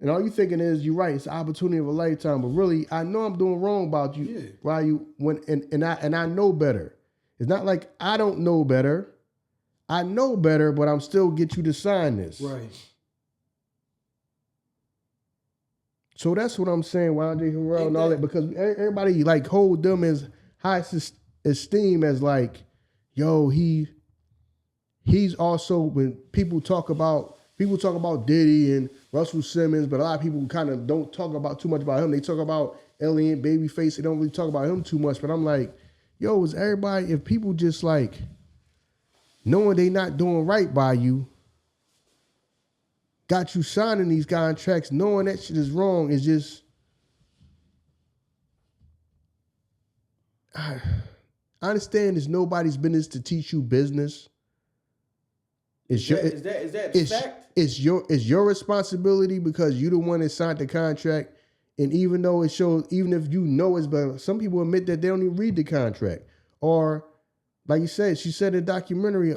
And all you thinking is, you're right, it's an opportunity of a lifetime. But really, I know I'm doing wrong about you. Yeah. Why you and I know better. It's not like I don't know better. I know better, but I'm still get you to sign this.
Right.
So that's what I'm saying, Andre Harrell and all that, because everybody like hold them as high esteem as like, yo, he's also, when people talk about Diddy and Russell Simmons, but a lot of people kind of don't talk about too much about him. They talk about Alien, Babyface. They don't really talk about him too much. But I'm like, yo, is everybody, if people just like knowing they not doing right by you, got you signing these contracts, knowing that shit is wrong, is just, I understand it's nobody's business to teach you business. Is that fact? It's your responsibility because you the one that signed the contract. And even though it shows, even if you know it's better, some people admit that they don't even read the contract. Or, like you said, she said in the documentary,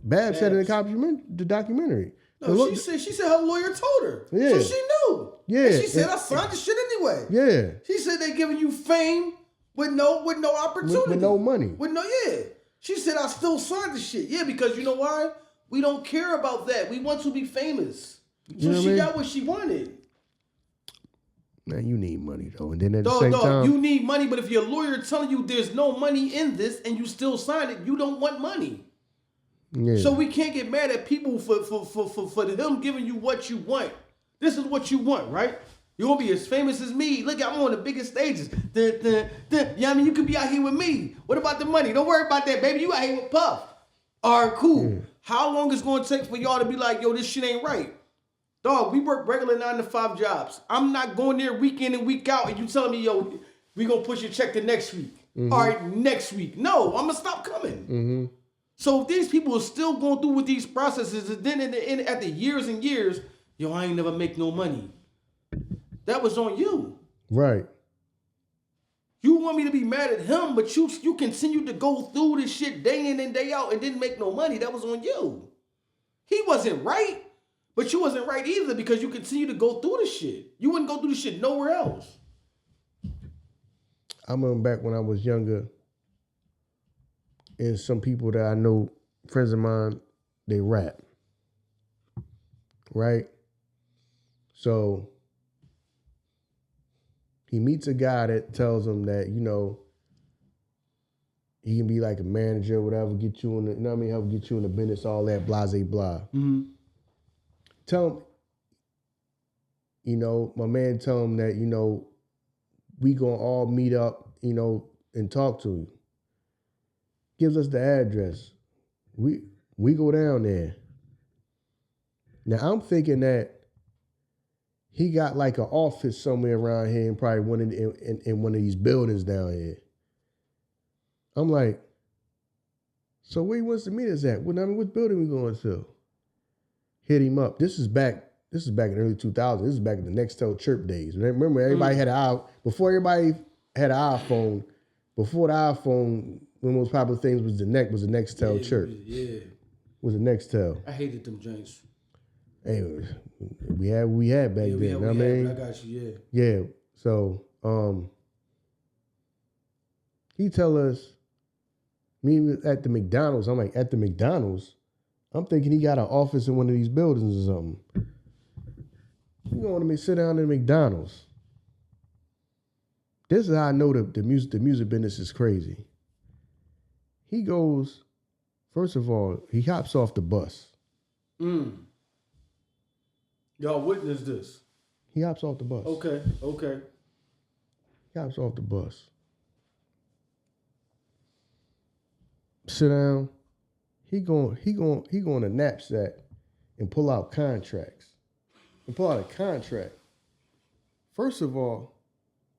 Babs said in the documentary.
No, she said her lawyer told her.
Yeah.
So she knew.
Yeah.
And she said, I signed the shit anyway.
Yeah.
She said they giving you fame with no opportunity.
With no money.
She said, I still signed the shit. Yeah, because you know why? We don't care about that. We want to be famous. So she got what she wanted.
Man, you need money though. And then at the same time,
you need money, but if your lawyer telling you there's no money in this and you still sign it, you don't want money.
Yeah.
So we can't get mad at people for him giving you what you want. This is what you want, right? You won't be as famous as me. Look, I'm on the biggest stages. Yeah, I mean, you could be out here with me. What about the money? Don't worry about that, baby. You out here with Puff. All right, cool. Yeah. How long is it going to take for y'all to be like, yo, this shit ain't right? Dog, we work regular 9 to 5 jobs. I'm not going there week in and week out and you telling me, yo, we going to push your check to next week. Mm-hmm. All right, next week. No, I'm going to stop coming.
Mm-hmm.
So if these people are still going through with these processes, and then after years and years, yo, I ain't never make no money. That was on you.
Right.
You want me to be mad at him, but you continued to go through this shit day in and day out and didn't make no money. That was on you. He wasn't right, but you wasn't right either because you continue to go through this shit. You wouldn't go through this shit nowhere else.
I remember back when I was younger, and some people that I know, friends of mine, they rap. Right? So he meets a guy that tells him that, you know, he can be like a manager or whatever, get you in the, you know what I mean, help get you in the business, all that, blah, blah, blah.
Mm-hmm.
Tell him, you know, my man tell him that, you know, we gonna all meet up, you know, and talk to you. Gives us the address. We go down there. Now I'm thinking that he got like an office somewhere around here and probably in one of these buildings down here. I'm like, so where he wants to meet us at? What building we going to? Hit him up. This is back in the early 2000s. This is back in the Nextel chirp days. Remember, everybody had before everybody had an iPhone. Before the iPhone, one of the most popular things was the Nextel chirp.
Yeah.
Was a Nextel.
I hated them joints.
Hey, we had back then. You know what I mean?
I got you,
yeah. Yeah. So he tell us, me at the McDonald's. I'm like, at the McDonald's? I'm thinking he got an office in one of these buildings or something. You going to sit down in McDonald's. This is how I know the music business is crazy. He goes, first of all, he hops off the bus.
Y'all witness this.
He hops off the bus.
Okay.
He hops off the bus. Sit down. He going to knapsack and pull out contracts. And pull out a contract. First of all,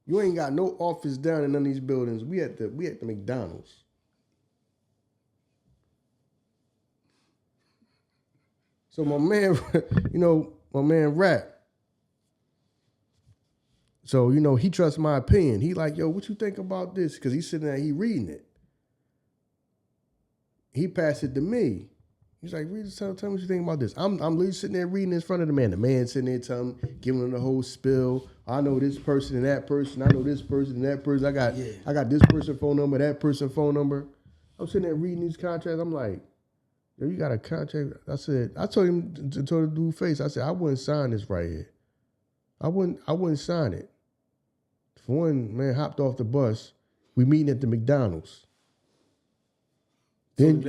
you ain't got no office down in none of these buildings. We at the McDonald's. So my man, my man rap. So, he trusts my opinion. He like, yo, what you think about this? Because he's sitting there, he reading it. He passed it to me. He's like, read this, tell me what you think about this. I'm literally sitting there reading in front of the man. The man sitting there telling him, giving him the whole spill. I know this person and that person. I know this person and that person. I got this person's phone number, that person's phone number. I'm sitting there reading these contracts. I'm like, yo, you got a contract? I told him to the dude face. I said, I wouldn't sign this right here. I wouldn't sign it. For one, man hopped off the bus. We meeting at the McDonald's. Then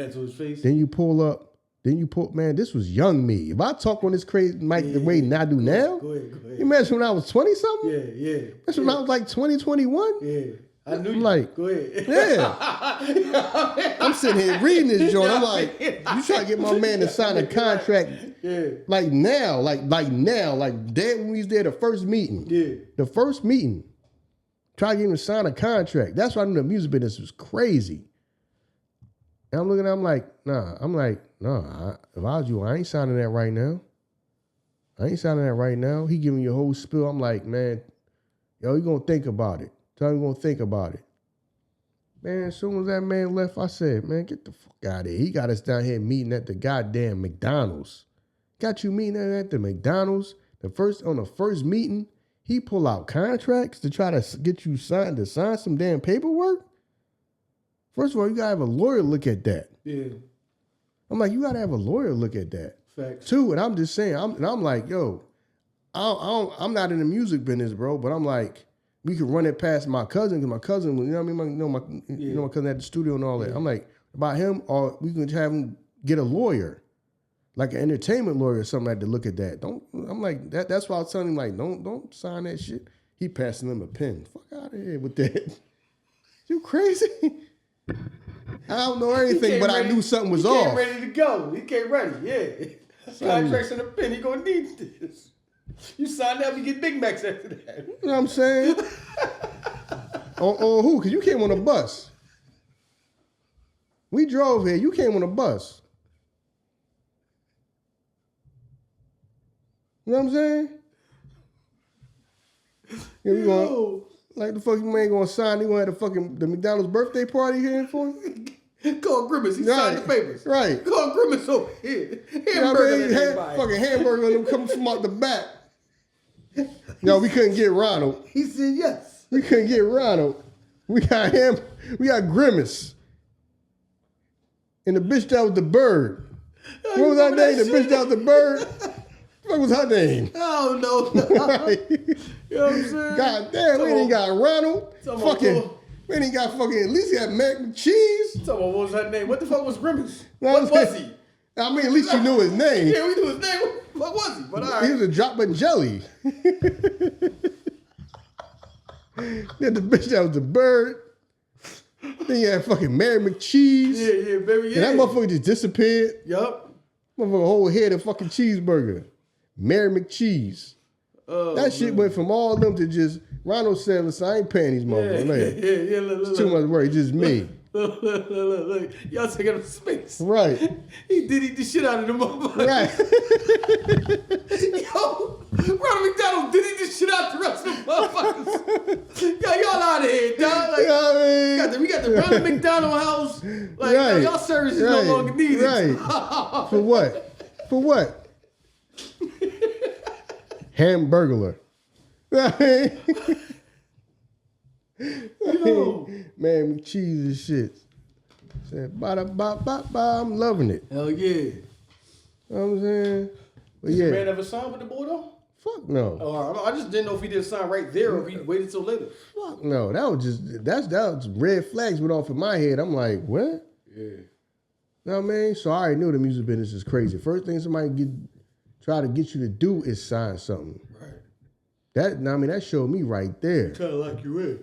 you pull up. Man, this was young me. If I talk on this crazy mic the way I do now,
go ahead.
You imagine when I was 20-something?
Yeah.
That's when I was like 20, 21?
Yeah. I knew
I'm
you.
like,
go ahead.
Yeah. I'm sitting here reading this joint. I'm like, you trying to get my man to sign a contract like now, like dead when we was there the first meeting.
Yeah.
The first meeting. Try to get him to sign a contract. That's why I knew the music business was crazy. And I'm looking at him like, nah. I'm like, nah, if I was you, I ain't signing that right now. He giving you a whole spill. I'm like, man, yo, you gonna think about it. Tell him you gonna think about it. Man, as soon as that man left, I said, man, get the fuck out of here. He got us down here meeting at the goddamn McDonald's. Got you meeting at the McDonald's. On the first meeting, he pull out contracts to try to get you to sign some damn paperwork. First of all, you gotta have a lawyer look at that.
Yeah.
I'm like, you gotta have a lawyer look at that.
Facts.
Two, and I'm just saying, I'm like, yo, I'm not in the music business, bro, but I'm like, we could run it past my cousin, because my cousin, you know what I mean? My cousin at the studio and all that. I'm like, about him, or we can have him get a lawyer, like an entertainment lawyer or something like to look at that. I'm like, that's why I was telling him, like, don't sign that shit. He passing him a pen. Fuck out of here with that. You crazy? I don't know anything, but I knew something was off.
He came ready to go. He came ready, yeah. Contracts in the pen, he gonna need this. You sign up, you get Big Macs after that.
You know what I'm saying? on who? Because you came on a bus. We drove here. You came on a bus. You know what I'm saying? Yeah, we going, like the fucking man gonna sign. He gonna have the McDonald's birthday party here for him.
Call Grimace. He signed the papers.
Right.
Call Grimace over here.
Fucking hamburger on them coming from out the back. No, we couldn't get Ronald.
He said yes.
We couldn't get Ronald. We got him. We got Grimace. And the bitch that was the bird. What was her name? The bitch that was the bird? What was her name?
I don't know.
Right.
You know what I'm saying?
God damn, we ain't got Ronald. We ain't got fucking, at least got Mac and cheese.
What was her name? What the fuck was Grimace?
No,
what was he?
I mean, at least you knew his name.
Yeah, we knew his name. What was he? But all right.
He was a drop of jelly. Then the bitch that was the bird. Then you had fucking Mary McCheese.
Yeah, baby. Yeah.
And that motherfucker just disappeared.
Yup.
Motherfucker whole head of fucking cheeseburger. Mary McCheese. That shit went from all of them to just Ronald said, listen, I ain't paying these motherfuckers.
Yeah. Look,
it's too much work. It's just me.
Look. Y'all taking up space.
Right.
He did the shit out of the motherfucker.
Right.
Yo, Ronald McDonald did the shit out the rest of the motherfuckers. Yo, y'all out of here, dog. Like,
you know what I mean?
we got the Ronald McDonald house. Like,
right.
y'all services no longer needed.
Right. For what? Hamburglar.
Yo.
Man, cheese and shit. Said, I'm loving it.
Hell yeah.
You know what I'm saying? But
Did
yeah.
the man ever sign with the boy though?
Fuck no.
Oh, I just didn't know if he didn't sign right there or if he waited till later.
Fuck no. That was red flags went off in my head. I'm like, what?
Yeah.
You know what I mean? So I already knew the music business is crazy. First thing somebody try to get you to do is sign something.
Right.
That showed me right there.
Kind of like you in.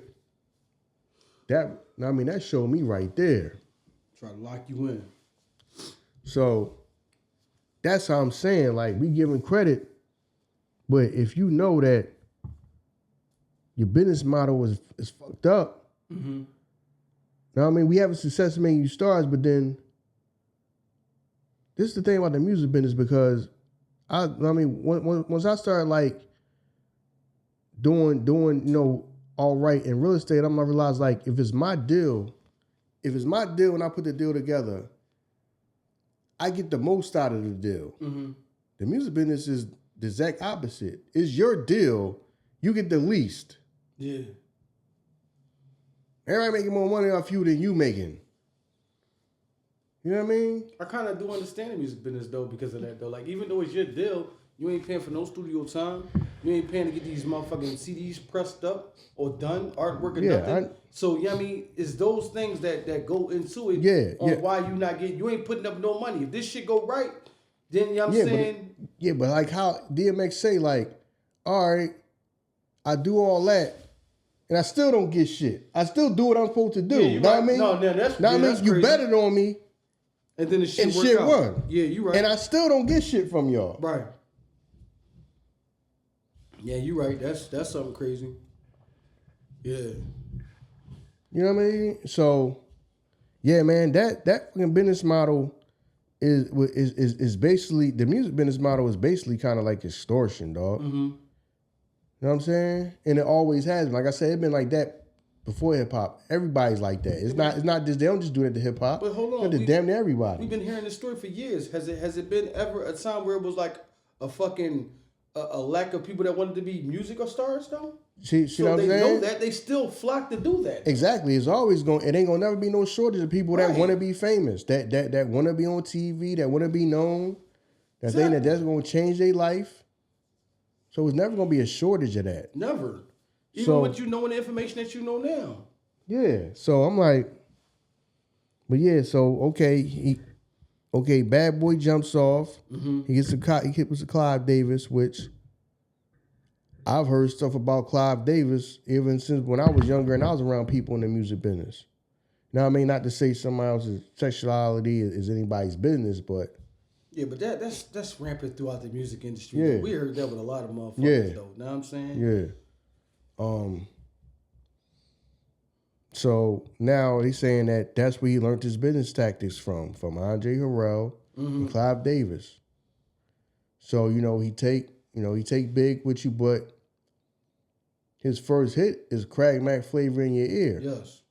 That showed me right there.
Try to lock you in.
So that's how I'm saying, like, we giving credit, but if you know that your business model is fucked up,
Mm-hmm.
now I mean, we have a success making you stars, but then this is the thing about the music business, because once I started like doing all right in real estate, I'm gonna realize, like, if it's my deal and I put the deal together, I get the most out of the deal.
Mm-hmm.
The music business is the exact opposite. It's your deal, you get the least.
Yeah.
Everybody making more money off you than you making. You know what I mean?
I kind of do understand the music business though because of that though. Like even though it's your deal, you ain't paying for no studio time. You ain't paying to get these motherfucking CDs pressed up or done, artwork or nothing. So, you know what I mean? It's those things that go into it on why you ain't putting up no money. If this shit go right, then, you know what I'm saying?
But like how DMX say, like, all right, I do all that, and I still don't get shit. I still do what I'm supposed to do.
Yeah,
You know what I mean?
No, that's
know what I mean?
that's
You
crazy.
betted on me,
and then the shit,
and shit
out.
won.
Yeah, you right.
And I still don't get shit from y'all.
Right. Yeah, you right. That's something crazy. Yeah.
You know what I mean? So, yeah, man, that fucking business model is basically, the music business model is basically kind of like extortion, dog.
Mm-hmm.
You know what I'm saying? And it always has been. Like I said, it's been like that before hip hop. Everybody's like that. It's not just, they don't just do that to hip hop.
But hold on,
it's damn near everybody.
We've been hearing this story for years. Has it been ever a time where it was like a fucking a lack of people that wanted to be musical stars though?
See
So
what I'm
they
saying?
know that they still flock to do that.
Exactly. It's always it ain't gonna never be no shortage of people that
Right.
want to be famous, that want to be on TV, that want to be known, that think that that's gonna change their life. So it's never gonna be a shortage of that.
Never. Even with you knowing the information that you know now.
Yeah. So I'm like, but yeah. So okay, Bad Boy jumps off.
Mm-hmm.
He gets a Clive Davis, which I've heard stuff about Clive Davis even since when I was younger and I was around people in the music business. Now, I mean, not to say somebody else's sexuality is anybody's business, but
yeah, but that's rampant throughout the music industry.
Yeah.
We heard that with a lot of motherfuckers,
Yeah.
though. Know what I'm saying?
yeah. So now they saying that that's where he learned his business tactics from Andre Harrell and Clive Davis. So he take Big with you, but his first hit is Craig Mack Flavor in Your Ear.
Yes.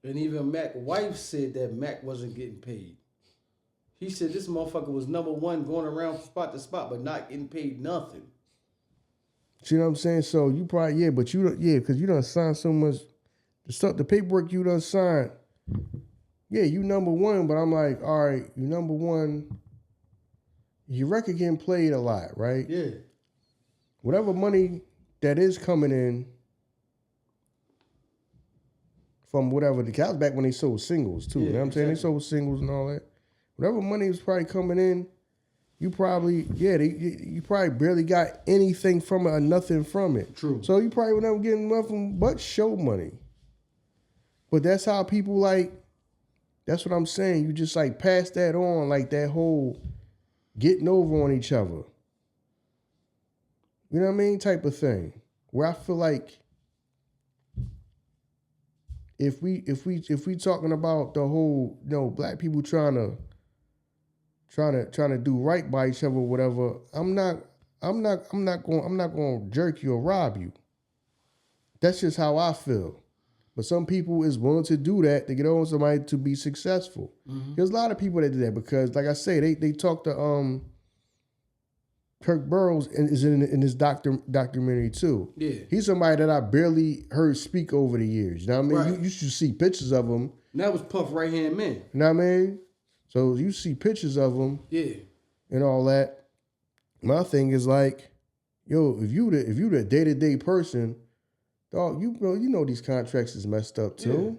And even Mack's wife said that Mack wasn't getting paid. He said this motherfucker was number one going around from spot to spot, but not getting paid nothing.
See what I'm saying? So you probably, because you done signed so much, the paperwork you done signed, you number one, but I'm like, all right, you number one, your record getting played a lot, right?
Yeah.
Whatever money that is coming in from whatever, the cows back when they sold singles too, you know what I'm saying? They sold singles and all that. Whatever money was probably coming in, you probably, you probably barely got anything from it or nothing from it.
True.
So you probably were never getting nothing but show money. But that's how people that's what I'm saying. You just pass that on, that whole getting over on each other. You know what I mean? Type of thing. Where I feel like if we talking about the whole, black people trying to do right by each other or whatever, I'm not going to jerk you or rob you. That's just how I feel. But some people is willing to do that to get on somebody to be successful. Mm-hmm. There's a lot of people that do that because, like I say, they talk to Kirk Burrows is in his documentary too. Yeah, he's somebody that I barely heard speak over the years. You know what I mean? Right. You should see pictures of him.
And that was Puff right hand man.
You know what I mean? So you see pictures of him. Yeah, and all that. My thing is if you the day-to-day person, dog, you know these contracts is messed up too. Yeah.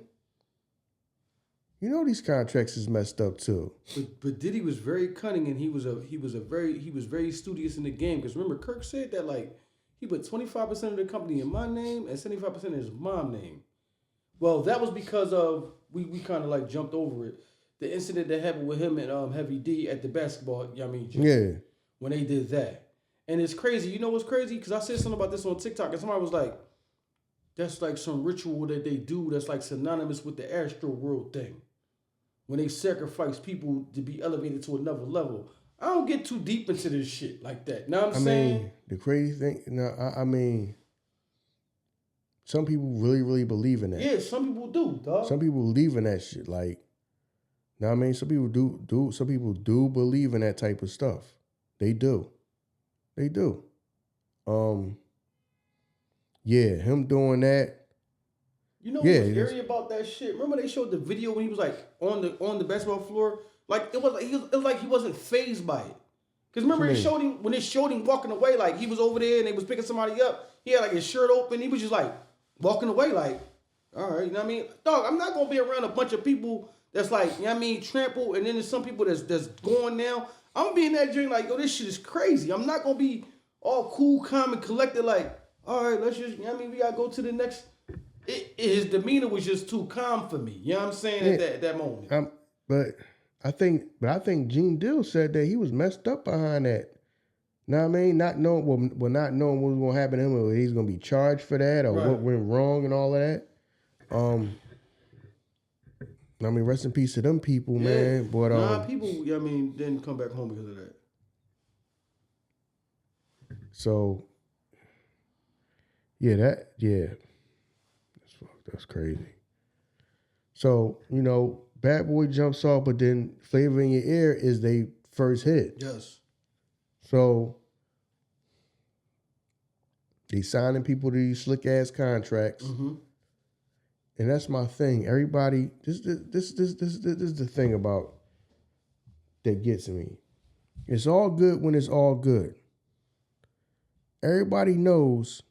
You know these contracts is messed up too.
But Diddy was very cunning and he was very studious in the game. Because remember, Kirk said that he put 25% of the company in my name and 75% in his mom's name. Well, that was because of we kind of jumped over it. The incident that happened with him and Heavy D at the basketball, gym, when they did that. And it's crazy. You know what's crazy? Because I said something about this on TikTok and somebody was like, that's some ritual that they do that's synonymous with the AstroWorld thing. When they sacrifice people to be elevated to another level. I don't get too deep into this shit like that. Know what I'm saying?
Mean, the crazy thing, some people really, really believe in that.
Yeah, some people do, dog.
Some people believe in that shit. Some people do. Some people do believe in that type of stuff. They do. They do. Yeah, him doing that.
You know what's scary about that shit? Remember they showed the video when he was on the basketball floor? It was like he wasn't fazed by it. Because remember when they showed him walking away, he was over there and they was picking somebody up. He had his shirt open. He was just walking away all right, you know what I mean? Dog, I'm not gonna be around a bunch of people that's you know what I mean, trample, and then there's some people that's going now. I'm gonna be in that joint yo, this shit is crazy. I'm not gonna be all cool, calm, and collected all right, let's just, I mean, we gotta go to the next. His demeanor was just too calm for me. You know what I'm saying? At that moment.
But I think Gene Dill said that he was messed up behind that. Know what I mean? Not knowing what was gonna happen to him, or he's gonna be charged for that, or what went wrong and all of that. I mean, rest in peace to them people, man. But
people, I mean, didn't come back home because of that.
So, that's crazy. So, Bad Boy jumps off, but then Flavor in Your Ear is they first hit.
Yes. So
they signing people to these slick ass contracts.
Mm-hmm.
And that's my thing. Everybody, this is the thing about that gets me. It's all good when it's all good. Everybody knows.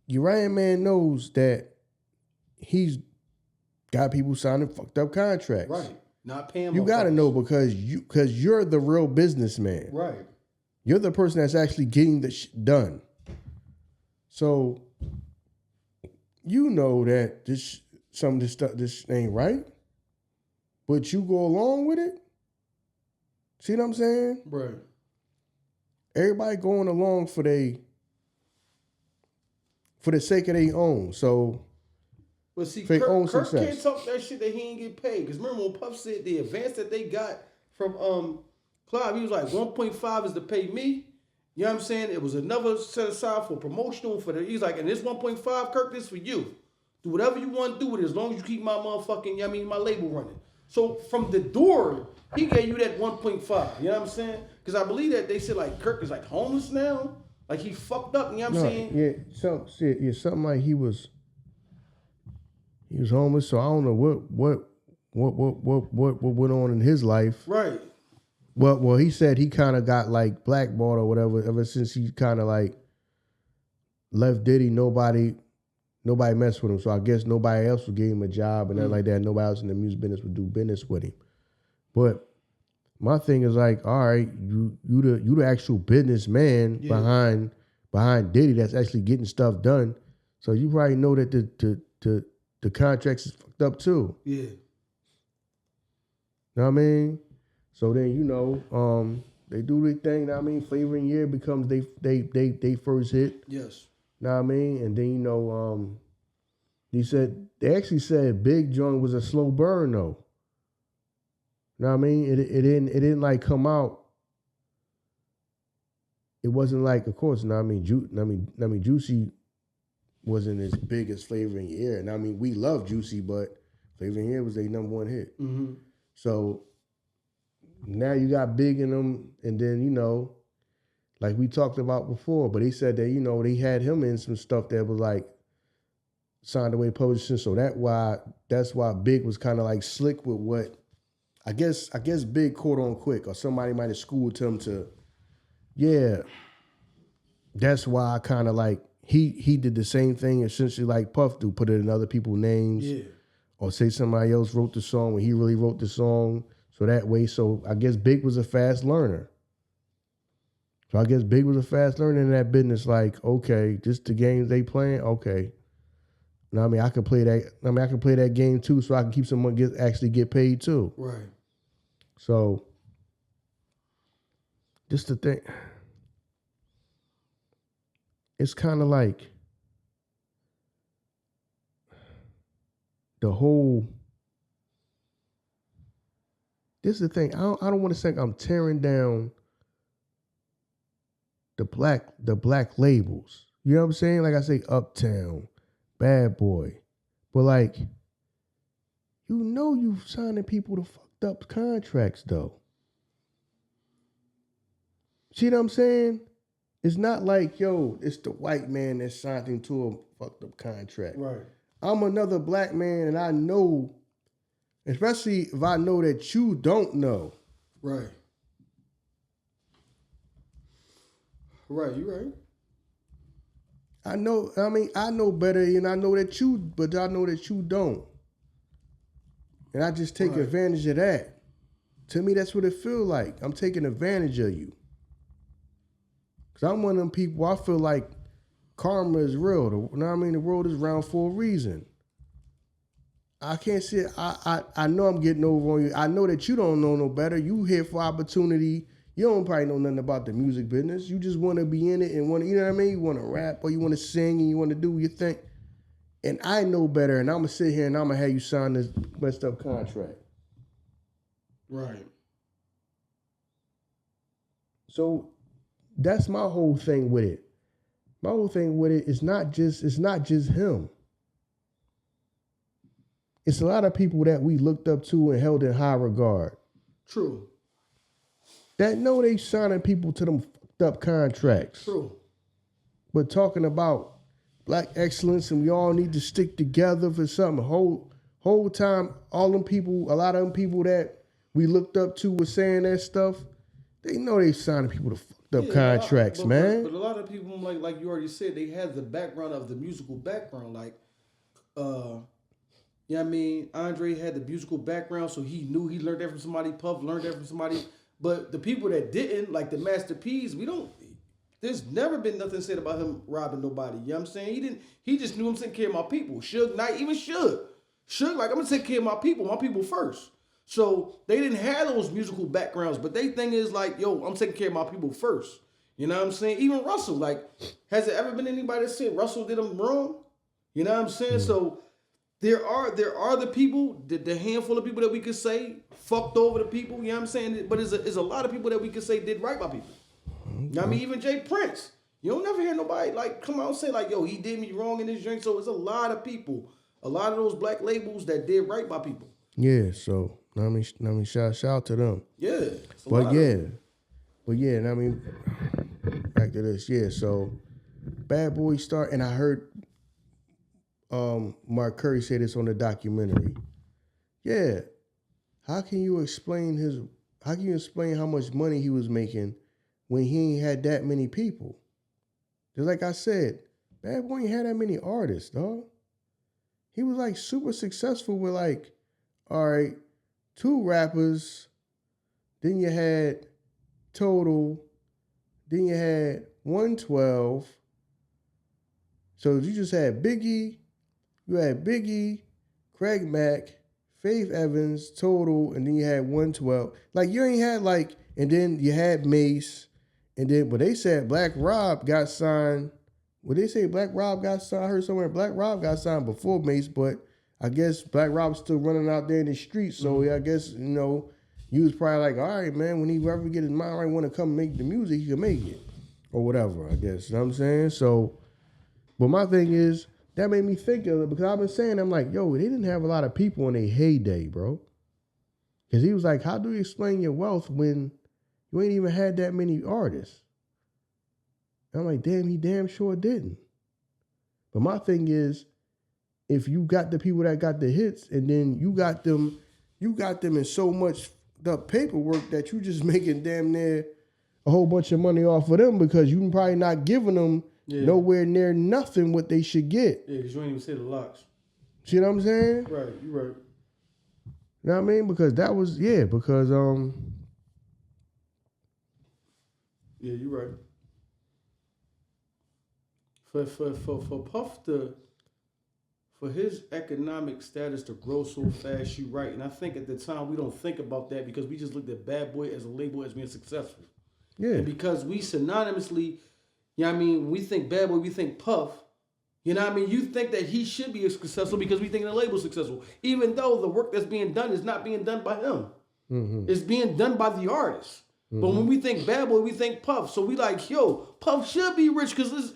Uriah Man knows that he's got people signing fucked up contracts.
Right. Not paying.
You got to know because you're the real businessman.
Right.
You're the person that's actually getting the shit done. So you know that some of this stuff this ain't right, but you go along with it. See what I'm saying?
Right.
Everybody going along for the sake of their own. So,
but see, Kirk can't talk that shit that he ain't get paid. Because remember when Puff said the advance that they got from Clive, he was like 1.5 is to pay me. You know what I'm saying? It was another set aside for promotional for the. He's like, and this 1.5, Kirk, this for you. Do whatever you want to do with it as long as you keep my motherfucking, my label running. So from the door, he gave you that 1.5. You know what I'm saying? Because I believe that they said like Kirk is like homeless now. Like he fucked up. You know what I'm saying?
Yeah, something like he was homeless. So I don't know what went on in his life.
Right.
Well, he said he kind of got like blackballed or whatever ever since he kind of like left Diddy. Nobody messed with him. So I guess nobody else would give him a job and nothing like that. Nobody else in the music business would do business with him. But my thing is like, all right, you the actual businessman behind Diddy that's actually getting stuff done. So you probably know that the contracts is fucked up too.
Yeah.
Know what I mean? So then they do their thing. Know what I mean? Flavor in Your Ear becomes they first hit.
Yes.
Know what I mean? And then they actually said Big Joint was a slow burn though. Know what I mean? It didn't like come out. It wasn't like, of course, Juicy wasn't as big as Flavor in Your Ear. And I mean, we love Juicy, but Flavor in Your Ear was their number one hit.
Mm-hmm.
So now you got Big in them, and then, like we talked about before, but he said that, they had him in some stuff that was like signed away publishing. So that's why Big was kind of like slick with what I guess Big caught on quick, or somebody might have schooled him to, that's why I kind of like, he did the same thing essentially like Puff do, put it in other people's names, or say somebody else wrote the song when he really wrote the song. So that way, I guess Big was a fast learner. So I guess Big was a fast learner in that business. Like, okay, just the games they playing, okay. Now I mean, I can play that game too, so I can keep someone actually get paid too.
Right.
So, just the thing, it's kind of like the whole. This is the thing. I don't want to say I'm tearing down the black labels. You know what I'm saying? Like I say, Uptown, Bad Boy, but like, you signing people to fucked up contracts though. See what I'm saying? It's not like, it's the white man that signed him to a fucked up contract.
Right. I'm
another black man, and I know. Especially if I know that you don't know.
Right. Right, you're right.
I know better, and I know that but I know that you don't. And I just take advantage of that. To me, that's what it feels like. I'm taking advantage of you. Cause I'm one of them people. I feel like karma is real. You know what I mean? The world is round for a reason. I can't say I know I'm getting over on you. I know that you don't know no better. You here for opportunity. You don't probably know nothing about the music business. You just want to be in it and want to, you know what I mean? You want to rap or you want to sing and you want to do your thing. And I know better, and I'm gonna sit here and I'm gonna have you sign this messed up contract.
Right.
So that's my whole thing with it. My whole thing with it is not just him. It's a lot of people that we looked up to and held in high regard.
True.
That know they signing people to them fucked up contracts.
True.
But talking about black excellence and we all need to stick together for something. Whole time, all them people, a lot of them people that we looked up to were saying that stuff. They know they signing people to fucked up contracts, man.
But a lot of people, like you already said, they had the background of the musical background. Like, you know what I mean? Andre had the musical background, so he knew he learned that from somebody. Puff learned that from somebody. But the people that didn't, like the Master P's, there's never been nothing said about him robbing nobody. You know what I'm saying? He just knew him taking care of my people. Suge Knight, even Suge, like, I'm going to take care of my people first. So they didn't have those musical backgrounds, but they thing is like, yo, I'm taking care of my people first. You know what I'm saying? Even Russell, like, has there ever been anybody that said Russell did him wrong? You know what I'm saying? So there are the people, the handful of people that we could say fucked over the people, you know what I'm saying? But there's a lot of people that we could say did right by people. You know what I mean? Even Jay Prince. You don't never hear nobody like come out and say like, yo, he did me wrong in this drink. So it's a lot of people, a lot of those black labels that did right by people.
Yeah, so I mean, shout out to them.
Yeah.
But I mean, back to this. Yeah, so Bad Boy start, and I heard Mark Curry say this on the documentary. Yeah, how can you explain how much money he was making when he ain't had that many people? Just like I said, Bad Boy ain't had that many artists, dog. He was like super successful with like, all right, 2 rappers, then you had Total, then you had 112. So you just had Biggie, Craig Mack, Faith Evans, Total, and then you had 112. Like you ain't had like, and then you had Mace, and then but they said Black Rob got signed. Well, they say Black Rob got signed. I heard somewhere Black Rob got signed before Mace, but I guess Black Rob's still running out there in the streets. So I guess, you know, you was probably like, all right, man, when he ever get his mind right, want to come make the music, he can make it. Or whatever, I guess. You know what I'm saying? So, but my thing is, that made me think of it because I've been saying, I'm like, yo, they didn't have a lot of people in their heyday, bro. Because he was like, how do you explain your wealth when you ain't even had that many artists? And I'm like, damn, he damn sure didn't. But my thing is, if you got the people that got the hits and then you got them in so much the paperwork that you just making damn near a whole bunch of money off of them because you probably not giving them nowhere near nothing what they should get.
Yeah, because you ain't even say the locks.
See what I'm saying?
Right, you're right.
You know what I mean? Because that was, yeah, because,
yeah, you're right. For Puff for his economic status to grow so fast, you're right. And I think at the time we don't think about that because we just looked at Bad Boy as a label as being successful.
Yeah.
And because we synonymously, you know what I mean, we think Bad Boy, we think Puff. You know what I mean? You think that he should be successful because we think the label's successful. Even though the work that's being done is not being done by him. Mm-hmm. It's being done by the artist. Mm-hmm. But when we think Bad Boy, we think Puff. So we like, yo, Puff should be rich because this.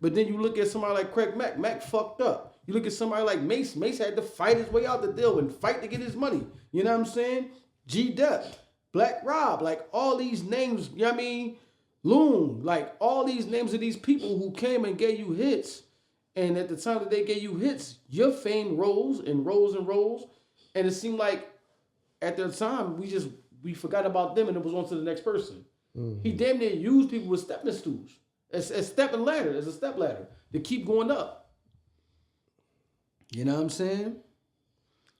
But then you look at somebody like Craig Mack. Mack fucked up. You look at somebody like Mace. Mace had to fight his way out the deal and fight to get his money. You know what I'm saying? G-Dep, Black Rob, like all these names, you know what I mean? Loon, like all these names of these people who came and gave you hits. And at the time that they gave you hits, your fame rose and rose and rose. And it seemed like at the time, we forgot about them and it was on to the next person. Mm-hmm. He damn near used people with stepping stools. As a step ladder to keep going up. You know what I'm saying?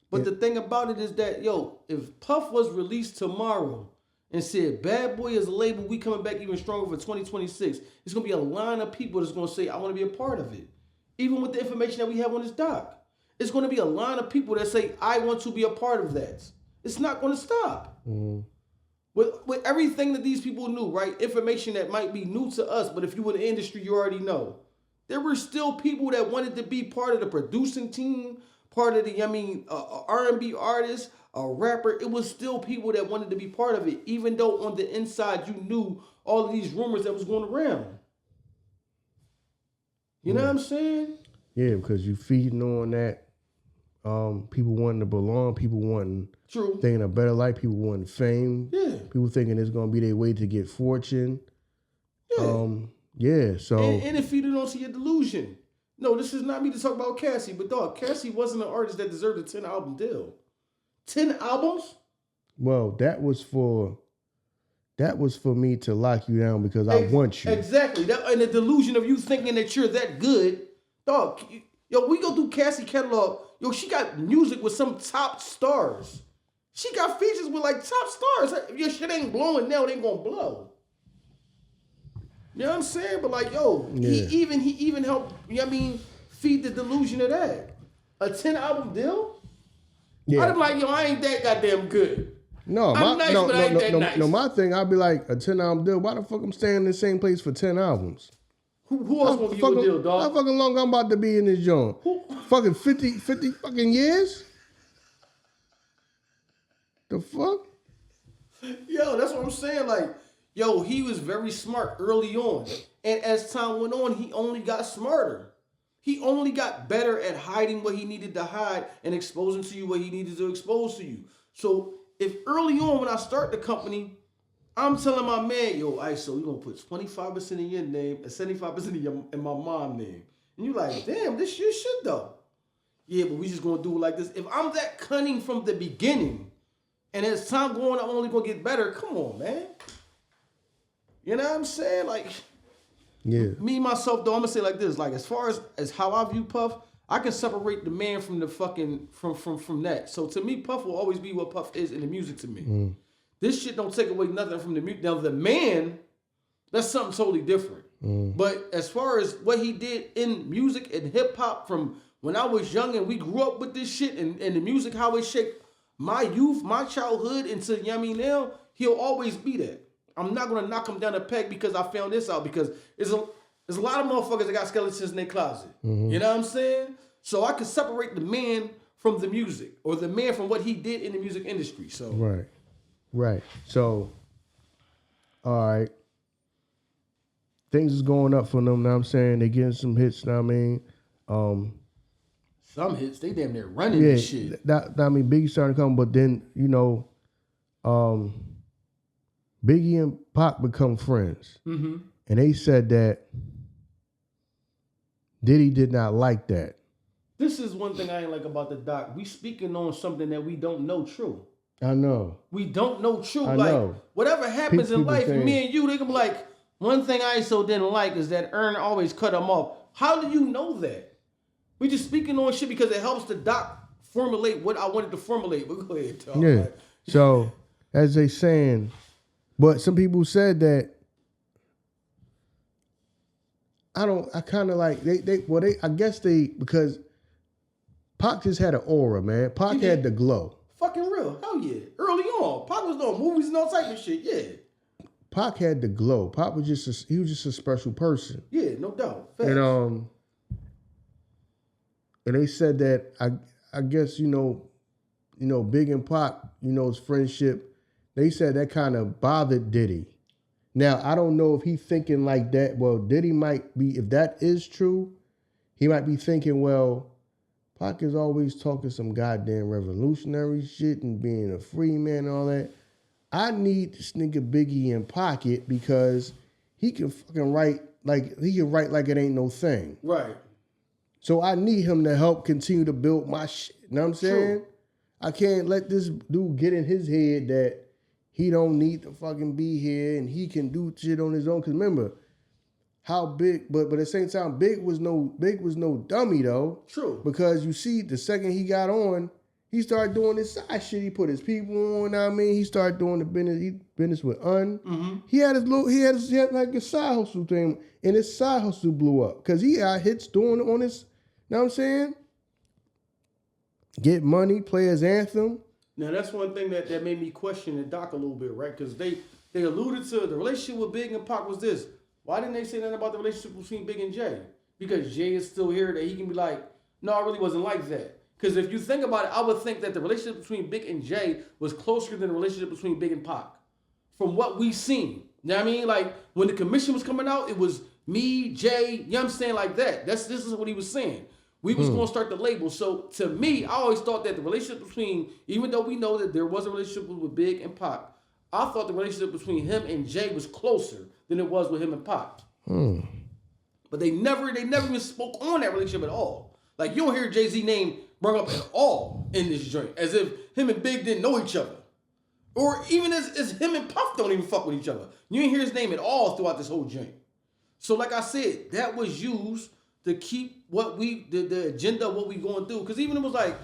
But the thing about it is that, yo, if Puff was released tomorrow and said, Bad Boy is a label, we coming back even stronger for 2026. It's going to be a line of people that's going to say, I want to be a part of it. Even with the information that we have on this doc. It's going to be a line of people that say, I want to be a part of that. It's not going to stop. Mm-hmm. With everything that these people knew, right? Information that might be new to us, but if you were in the industry, you already know. There were still people that wanted to be part of the producing team, part of the, R&B artist, a rapper. It was still people that wanted to be part of it, even though on the inside you knew all of these rumors that was going around. You know what I'm saying?
Yeah, because you feeding on that. People wanting to belong, people wanting thinking a better life, people wanting fame. Yeah. People thinking it's gonna be their way to get fortune. Yeah. So
and it feeded onto your delusion. No, this is not me to talk about Cassie, but dog, Cassie wasn't an artist that deserved a 10-album deal. 10 albums?
Well, that was for me to lock you down because I want you.
Exactly. And the delusion of you thinking that you're that good, dog. Yo, we go through Cassie catalog. Yo, she got music with some top stars. She got features with like top stars. If your shit ain't blowing now, it ain't gonna blow. You know what I'm saying? But like, yo, he even helped, feed the delusion of that. A 10-album deal? Yeah. I'd be like, yo, I ain't that goddamn good.
No, my thing, I'd be like, a 10-album deal, why the fuck I'm staying in the same place for 10 albums?
Who else gonna give you a deal, dog?
How fucking long I'm about to be in this joint? Fucking 50 fucking years? The fuck?
Yo, that's what I'm saying. Like, yo, he was very smart early on. And as time went on, he only got smarter. He only got better at hiding what he needed to hide and exposing to you what he needed to expose to you. So if early on when I start the company, I'm telling my man, yo, Iso, we're going to put 25% in your name and 75% in my mom's name. And you're like, damn, this your shit, though. Yeah, but we just going to do it like this. If I'm that cunning from the beginning, and as time going, I'm only going to get better, come on, man. You know what I'm saying? Like, me, myself, though, I'm going to say like this. Like, as far as how I view Puff, I can separate the man from the fucking, from that. So to me, Puff will always be what Puff is in the music to me. Mm. This shit don't take away nothing from the music. Now, the man, that's something totally different. Mm. But as far as what he did in music and hip-hop from when I was young and we grew up with this shit and the music, how it shaped my youth, my childhood into, now, he'll always be that. I'm not going to knock him down a peg because I found this out because there's a lot of motherfuckers that got skeletons in their closet. Mm-hmm. You know what I'm saying? So I can separate the man from the music or the man from what he did in the music industry. So
Right. So, all right. Things is going up for them, know what I'm saying? They getting some hits, know what I mean?
Some hits, they damn near running this shit.
Biggie starting to come, but then, Biggie and Pac become friends. Mm-hmm. And they said that Diddy did not like that.
This is one thing I ain't like about the doc. We speaking on something that we don't know true.
I know.
We don't know true. I know. Whatever happens in life, me and you, they can be like, one thing Iso didn't like is that Ern always cut him off. How do you know that? We just speaking on shit because it helps the doc formulate what I wanted to formulate. But go ahead, talk.
Yeah. So, as they saying, but some people said that I kind of like, because Pac just had an aura, man. Pac had the glow.
Fucking real. Hell yeah. Early on. Pac was doing movies and all type of shit. Yeah.
Pac had the glow. Pac was just a special person.
Yeah, no doubt. Facts.
And they said that I guess, Big and Pac, his friendship, they said that kind of bothered Diddy. Now, I don't know if he's thinking like that. Well, Diddy might be, if that is true, he might be thinking, well, Pac is always talking some goddamn revolutionary shit and being a free man and all that. I need this nigga Biggie in pocket because he can fucking write like it ain't no thing.
Right.
So I need him to help continue to build my shit. You know what I'm saying? True. I can't let this dude get in his head that he don't need to fucking be here and he can do shit on his own. Cause remember how Big, but at the same time, Big was no dummy though.
True.
Because you see, the second he got on, He started doing this side shit. He put his people on. I mean, he started doing the business with He had he had like a side hustle thing, and his side hustle blew up because he had hits doing it on his. Know what I'm saying? Get money, play his anthem.
Now that's one thing that made me question the doc a little bit, right? Because they alluded to the relationship with Big and Pac was this. Why didn't they say nothing about the relationship between Big and Jay? Because Jay is still here, that he can be like, no, I really wasn't like that. Because if you think about it, I would think that the relationship between Big and Jay was closer than the relationship between Big and Pac. From what we've seen. You know what I mean? Like, when the commission was coming out, it was me, Jay, you know what I'm saying, like that. This is what he was saying. We was going to start the label. So, to me, I always thought that the relationship between, even though we know that there was a relationship with Big and Pac, I thought the relationship between him and Jay was closer than it was with him and Pac. But they never even spoke on that relationship at all. Like, you don't hear Jay-Z name brought up at all in this joint, as if him and Big didn't know each other. Or even as him and Puff don't even fuck with each other. You didn't hear his name at all throughout this whole joint. So like I said, that was used to keep what the agenda of what we going through. Because even it was like,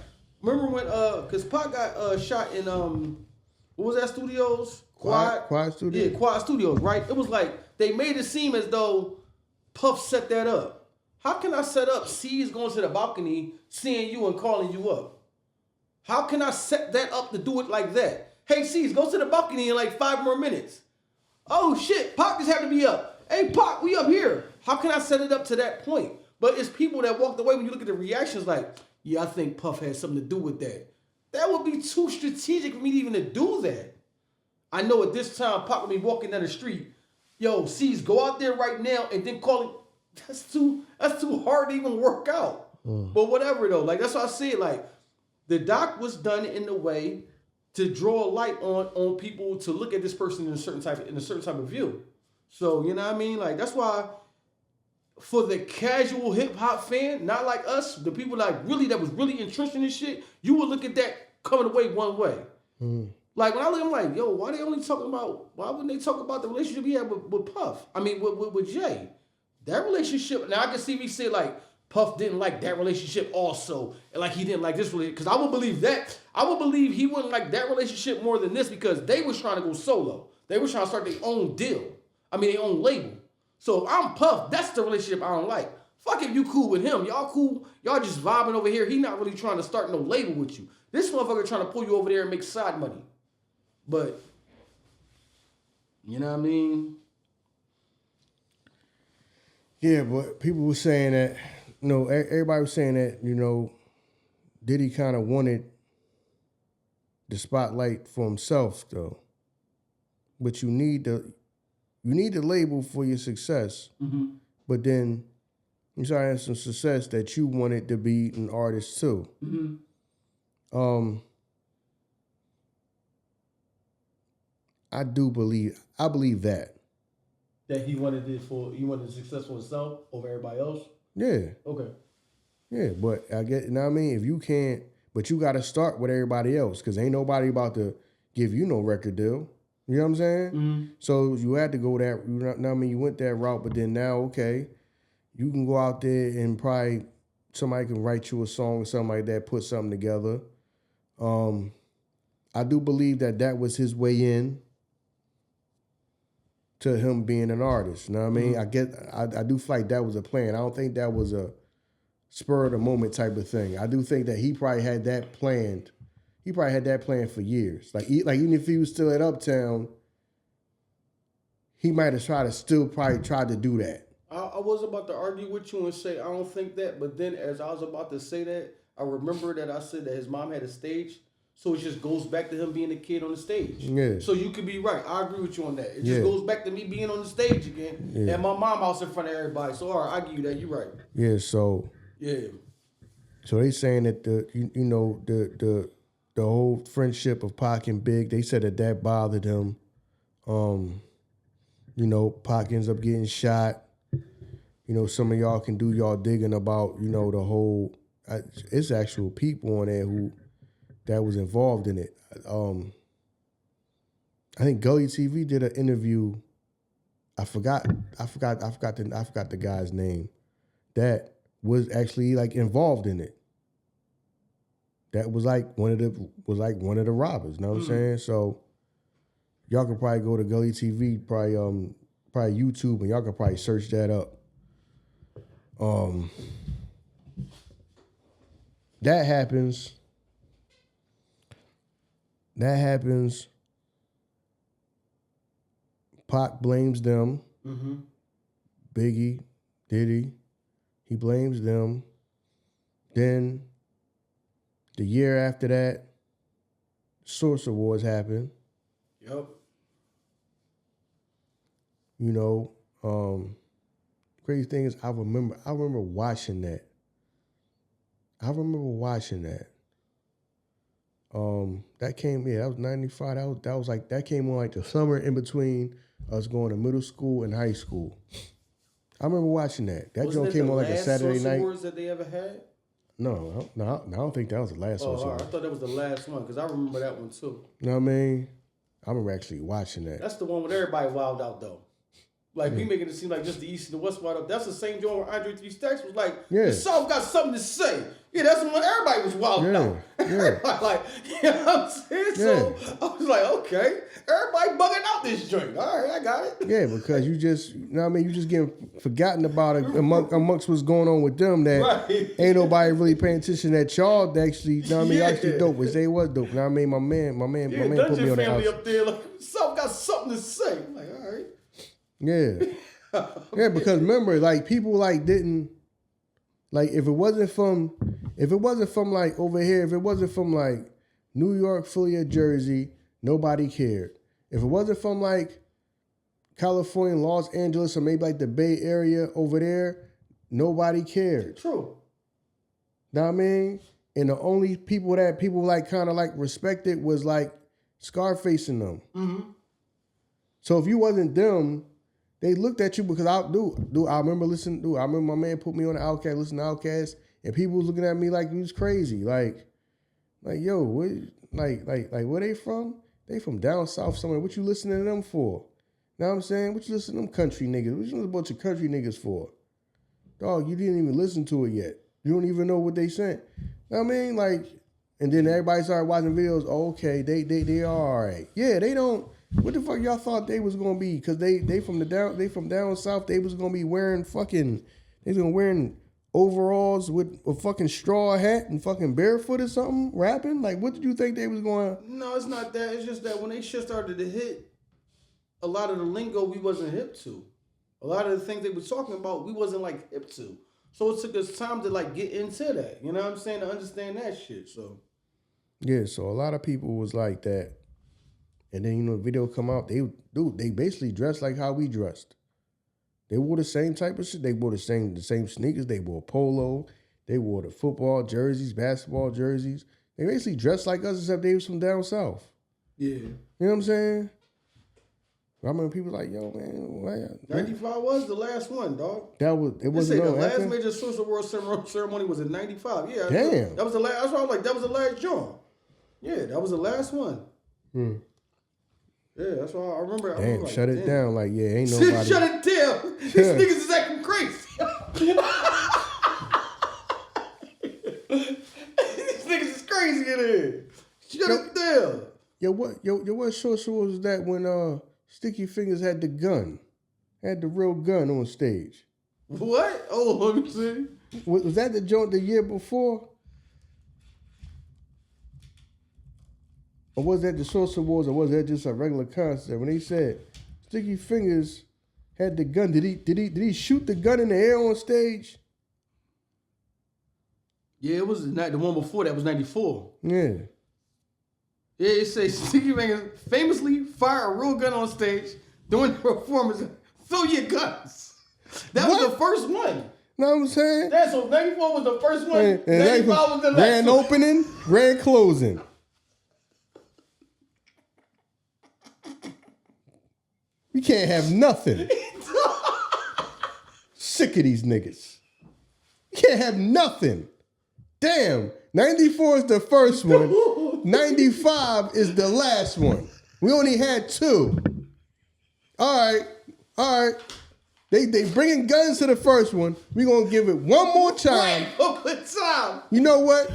remember when, because Pac got shot in, what was that studios?
Quad Studios?
Yeah, Quad Studios, right? It was like, they made it seem as though Puff set that up. How can I set up C's going to the balcony, seeing you and calling you up? How can I set that up to do it like that? Hey, C's, go to the balcony in like 5 more minutes. Oh, shit, Pac just had to be up. Hey, Pac, we up here. How can I set it up to that point? But it's people that walked away when you look at the reactions like, yeah, I think Puff had something to do with that. That would be too strategic for me even to do that. I know at this time, Pac would be walking down the street. Yo, C's, go out there right now and then call him. That's too hard to even work out. But whatever though, like that's what I said. Like the doc was done in a way to draw a light on people to look at this person in a certain type of view. So you know what I mean? Like that's why for the casual hip hop fan, not like us, the people that was really entrenched in this shit, you would look at that coming away one way. Like when I look, I'm like, yo, why wouldn't they talk about the relationship he had with Puff? I mean, with Jay. That relationship, now I can see me say like, Puff didn't like that relationship also, and like he didn't like this relationship, because I would believe that. I would believe he wouldn't like that relationship more than this because they was trying to go solo. They were trying to start their own deal. I mean, their own label. So if I'm Puff, that's the relationship I don't like. Fuck if you cool with him. Y'all cool. Y'all just vibing over here. He not really trying to start no label with you. This motherfucker trying to pull you over there and make side money. But, you know what I mean?
Yeah, but people were saying that, everybody was saying that, Diddy kind of wanted the spotlight for himself, though. But you need the label for your success. But then you start having some success that you wanted to be an artist too. I believe that.
That he wanted the success for himself over everybody else?
Yeah.
Okay.
Yeah, but I get, you know what I mean? If you can't, but you got to start with everybody else because ain't nobody about to give you no record deal. You know what I'm saying? So you had to go that, you know what I mean? You went that route, but then now, okay, you can go out there and probably somebody can write you a song or something like that, put something together. I do believe that was his way in to him being an artist. You know what I mean? I do feel like that was a plan. I don't think that was a spur of the moment type of thing. I do think that he probably had that planned. He probably had that planned for years. Like even if he was still at Uptown, he might have tried to do that.
I was about to argue with you and say I don't think that, but then as I was about to say that, I remember that I said that his mom had a stage. So it just goes back to him being a kid on the stage. Yeah. So you could be right. I agree with you on that. It just goes back to me being on the stage again. Yeah. And my mom house in front of everybody. So all right, I give you that. You're right.
Yeah, so. Yeah. So they saying that the whole friendship of Pac and Big, they said that bothered him. Pac ends up getting shot. Some of y'all can do y'all digging about, the whole, it's actual people on there that was involved in it. I think Gully TV did an interview. I forgot the guy's name that was actually like involved in it. that was like one of the robbers. You know what I'm saying? So y'all could probably go to Gully TV, probably YouTube, and y'all could probably search that up. That happens. Pac blames them.
Mm-hmm.
Biggie, Diddy, he blames them. Then the year after that, Source Awards happened.
Yep.
You know, crazy thing is I remember watching that. That came, that was 95. That came on like the summer in between us going to middle school and high school. I remember watching that. That joint came on like a Saturday night.
Awards that they ever had?
No, I don't think that was the last one.
I thought that was the last one because I remember that one too.
You know what I mean? I remember actually watching that.
That's the one with everybody wild out though. Like, we making it seem like just the East and the West wild up. That's the same joint where Andre 3 Stacks was like, the South got something to say. Yeah, that's the one everybody was wild out.
Yeah.
Like, you know what I'm saying? So I was like, okay, everybody bugging out this joint. All right, I got it.
Yeah, because you just, you know what I mean? You just getting forgotten about it amongst what's going on with them that ain't nobody really paying attention that y'all actually, you know what I mean? Y'all actually dope, which they was dope. You know what I mean? My man put me on the
family
house.
up there, like, South got something to say. I'm like, all right.
Yeah. Yeah, because remember, like, people like didn't, like, if it wasn't from like over here, if it wasn't from like New York, Philly, or Jersey, nobody cared. If it wasn't from like California, Los Angeles, or maybe like the Bay Area over there, nobody cared.
True.
Know what I mean? And the only people that people like kind of like respected was like Scarface and them.
Mm-hmm.
So if you wasn't them, they looked at you because I remember my man put me on the Outkast, listen to Outkast, and people was looking at me like you was crazy. Like, yo, what, like where they from? They from down south somewhere. What you listening to them for? Know what I'm saying? What you listening to them country niggas? What you listening to a bunch of country niggas for? Dog, you didn't even listen to it yet. You don't even know what they sent. Know what I mean? Like, and then everybody started watching videos. Oh, okay, they are all right. Yeah, they don't. What the fuck y'all thought they was gonna be? Cause they from down south. They was gonna be wearing wearing overalls with a fucking straw hat and fucking barefoot or something, rapping. Like, what did you think they was going?
No, it's not that. It's just that when they shit started to hit, a lot of the lingo we wasn't hip to. A lot of the things they were talking about we wasn't like hip to. So it took us time to like get into that. You know what I'm saying? To understand that shit. So
yeah, so a lot of people was like that. And then, the video come out, they basically dressed like how we dressed. They wore the same type of shit. They wore the same sneakers. They wore polo. They wore the football jerseys, basketball jerseys. They basically dressed like us, except they was from down south.
Yeah.
You know what I'm saying? I remember people like, yo, man.
95 was the last one, dog.
It wasn't
the last major Source Awards ceremony was in 95. Yeah.
Damn.
That was the last. That's why I was like, that was the last joint. Yeah, that was the last one. Yeah, that's why I remember.
Damn, shut it down. Like, yeah, ain't
nobody.
nobody.
Shut it down. These niggas is acting crazy. These niggas is crazy in here. Shut it down.
Yo, what Source was that when Sticky Fingaz had the gun? Had the real gun on stage.
What? Oh, let me see.
Was that the joint the year before? Or was that the Source Awards, or was that just a regular concert? When they said Sticky Fingaz had the gun, did he shoot the gun in the air on stage?
Yeah, it was the one before that was 94.
Yeah.
Yeah, it says Sticky Fingaz famously fired a real gun on stage during the performance. Throw your guns. That was the first one.
Know what I'm saying?
That's so 94 was the first one. And 95 was the last
grand
one.
Opening, grand closing. We can't have nothing. Sick of these niggas. We can't have nothing. Damn. 94 is the first one. 95 is the last one. We only had 2. All right. They bringing guns to the first one. We gonna give it one more time.
One more time.
You know what?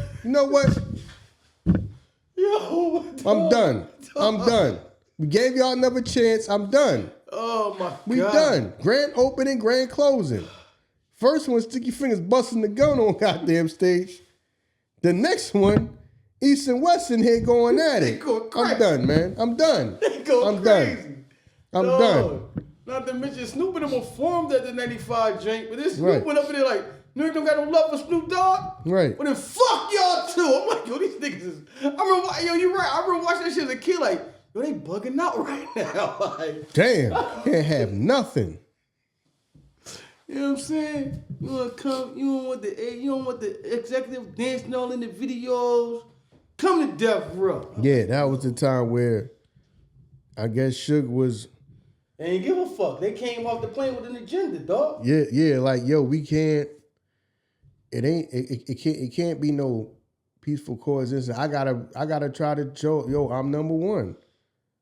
Yo,
I'm done. I'm done. We gave y'all another chance. I'm done.
Oh my God.
We done. Grand opening, grand closing. First one, Sticky Fingaz busting the gun on goddamn stage. The next one, East and West in here going at it. I'm done, man. I'm done.
They go
I'm
crazy.
done. I'm done.
Not to mention Snoop and them were formed at the 95 jank, but this Snoop
Right.
went up in there like, you don't got no love for Snoop Dogg?
Right.
Well then fuck y'all too. I'm like, yo, these niggas is, I remember, yo, you're right. I remember watching that shit as a kid like, yo, they bugging out right now. Like,
Damn. Can't have nothing.
you know what I'm saying? You wanna come, you don't want the executive dancing all in the videos. Come to Death Row.
Yeah, that was the time where I guess Suge was.
They ain't give a fuck. They came off the plane with an agenda, dog.
Yeah, like yo, we can't. It can't be no peaceful coexistence. I gotta try to show, yo, I'm number one.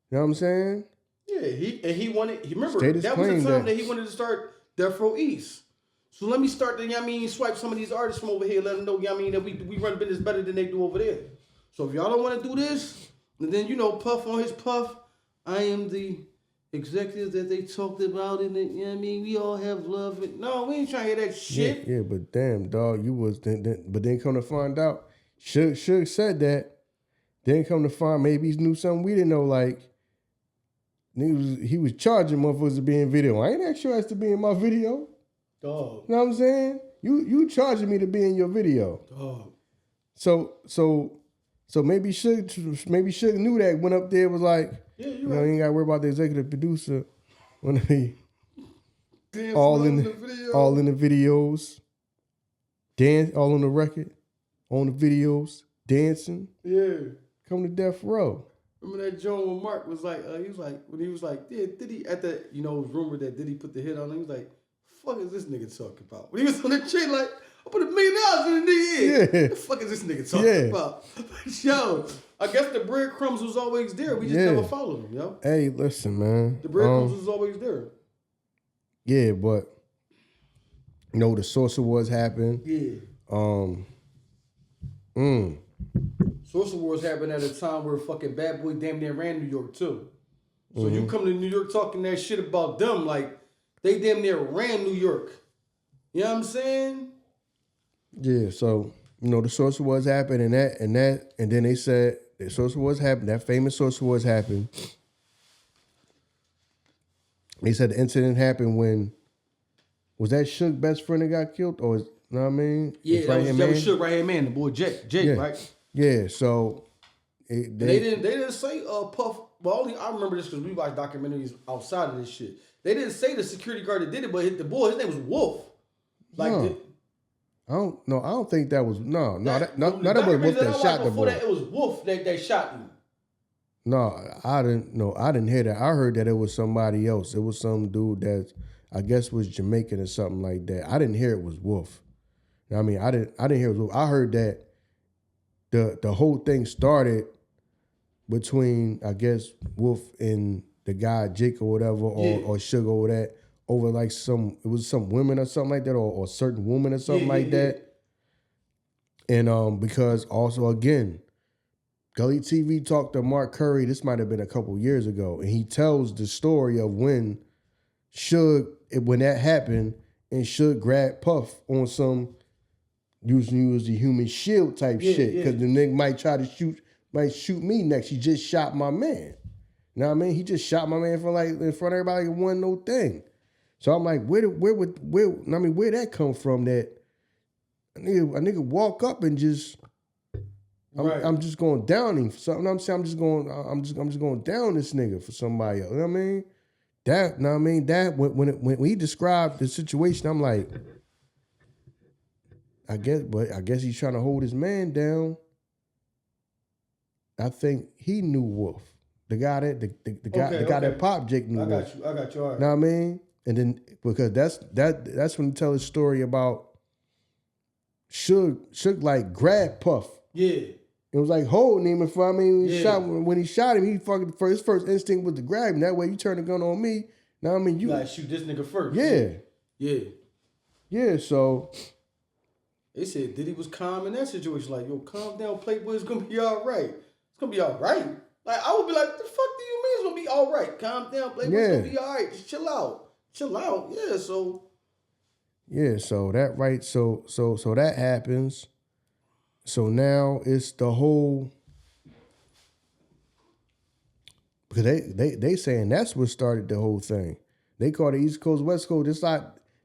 You know what I'm saying?
Yeah, he wanted. He remember
Status
that was the
claim
time
that
he wanted to start Death Row East. So let me start the, swipe some of these artists from over here, let them know, that we run business better than they do over there. So if y'all don't want to do this, and then Puff on his Puff, I am the executive that they talked about in the, we all have love. No, we ain't trying to hear that shit.
Yeah, but damn, dog, you was but then come to find out, Suge said that. Then come to find, maybe he knew something we didn't know. Like he was charging motherfuckers to be in video. I ain't asked your ass to be in my video.
Dog.
You know what I'm saying? You charging me to be in your video.
Dog.
So maybe Suge knew that, went up there, was like,
Yeah,
you ain't gotta worry about the executive producer when he
Dance
all in the videos, dance all on the record, on the videos, dancing.
Yeah.
Come to Death Row.
Remember that joint when Mark was like, he was like, yeah, Diddy, at the, it was rumored that Diddy put the hit on him. He was like, fuck is this nigga talking about? When he was on the chain, like, I put $1 million in the nigga ear.
Yeah.
What the fuck is this nigga talking about? But yo, I guess the breadcrumbs was always there. We just never followed him, yo.
Hey, listen, man.
The breadcrumbs was always there.
Yeah, but the Source Awards happened.
Yeah. Source Awards happened at a time where fucking Bad Boy damn near ran New York too. So you come to New York talking that shit about them, like they damn near ran New York. You know what I'm saying?
Yeah, so the Source Awards happened, and then they said the Source Awards happened. That famous Source Awards happened. They said the incident happened when, was that Suge's best friend that got killed, or you know what I mean?
Yeah, that was Suge right hand man, the boy Jake, right?
Yeah, so
they didn't say Puff. Well, I remember this because we watched documentaries outside of this shit. They didn't say the security guard that did it, but the boy, his name was Wolf. Like,
I don't think that was that was Wolf that shot the boy.
That it was Wolf that shot him.
No, I didn't hear that. I heard that it was somebody else. It was some dude that I guess was Jamaican or something like that. I didn't hear it was Wolf. I mean, I didn't hear it was Wolf. I heard that the whole thing started between, I guess, Wolf and the guy Jake or whatever, or Sugar or that, over like some women or something like that, or certain woman or something like that. And because also again, Gully TV talked to Mark Curry, this might have been a couple years ago, and he tells the story of when that happened, and Suge grabbed Puff on some using you as a human shield type shit, because the nigga might shoot me next. He just shot my man. You know what I mean? He just shot my man in front of everybody, like it wasn't no thing. So I'm like, where that come from? That a nigga walk up and just, I'm just going down him for something. I'm saying I'm just going down this nigga for somebody else. You know what I mean? That, you know what I mean? That when he described the situation, I'm like, I guess he's trying to hold his man down. I think he knew Wolf, the guy that Pop Jake knew.
I got you. All right.
Know what I mean? And then because that's when he tell his story about Suge like grabbed Puff.
Yeah.
It was like holding him. When he shot him, his first instinct was to grab him. That way you turn the gun on me. Now I mean you
gotta shoot this nigga first.
Yeah. So
they said Diddy was calm in that situation. Like, yo, calm down, Playboy, it's gonna be all right. It's gonna be all right. Like I would be like, the fuck do you mean it's gonna be all right? Calm down, Playboy. It's gonna be all right. Just chill out. Chill out. Yeah. So.
Yeah. So that right. So that happens. So now it's the whole. Because they saying that's what started the whole thing. They call it East Coast, West Coast. It's like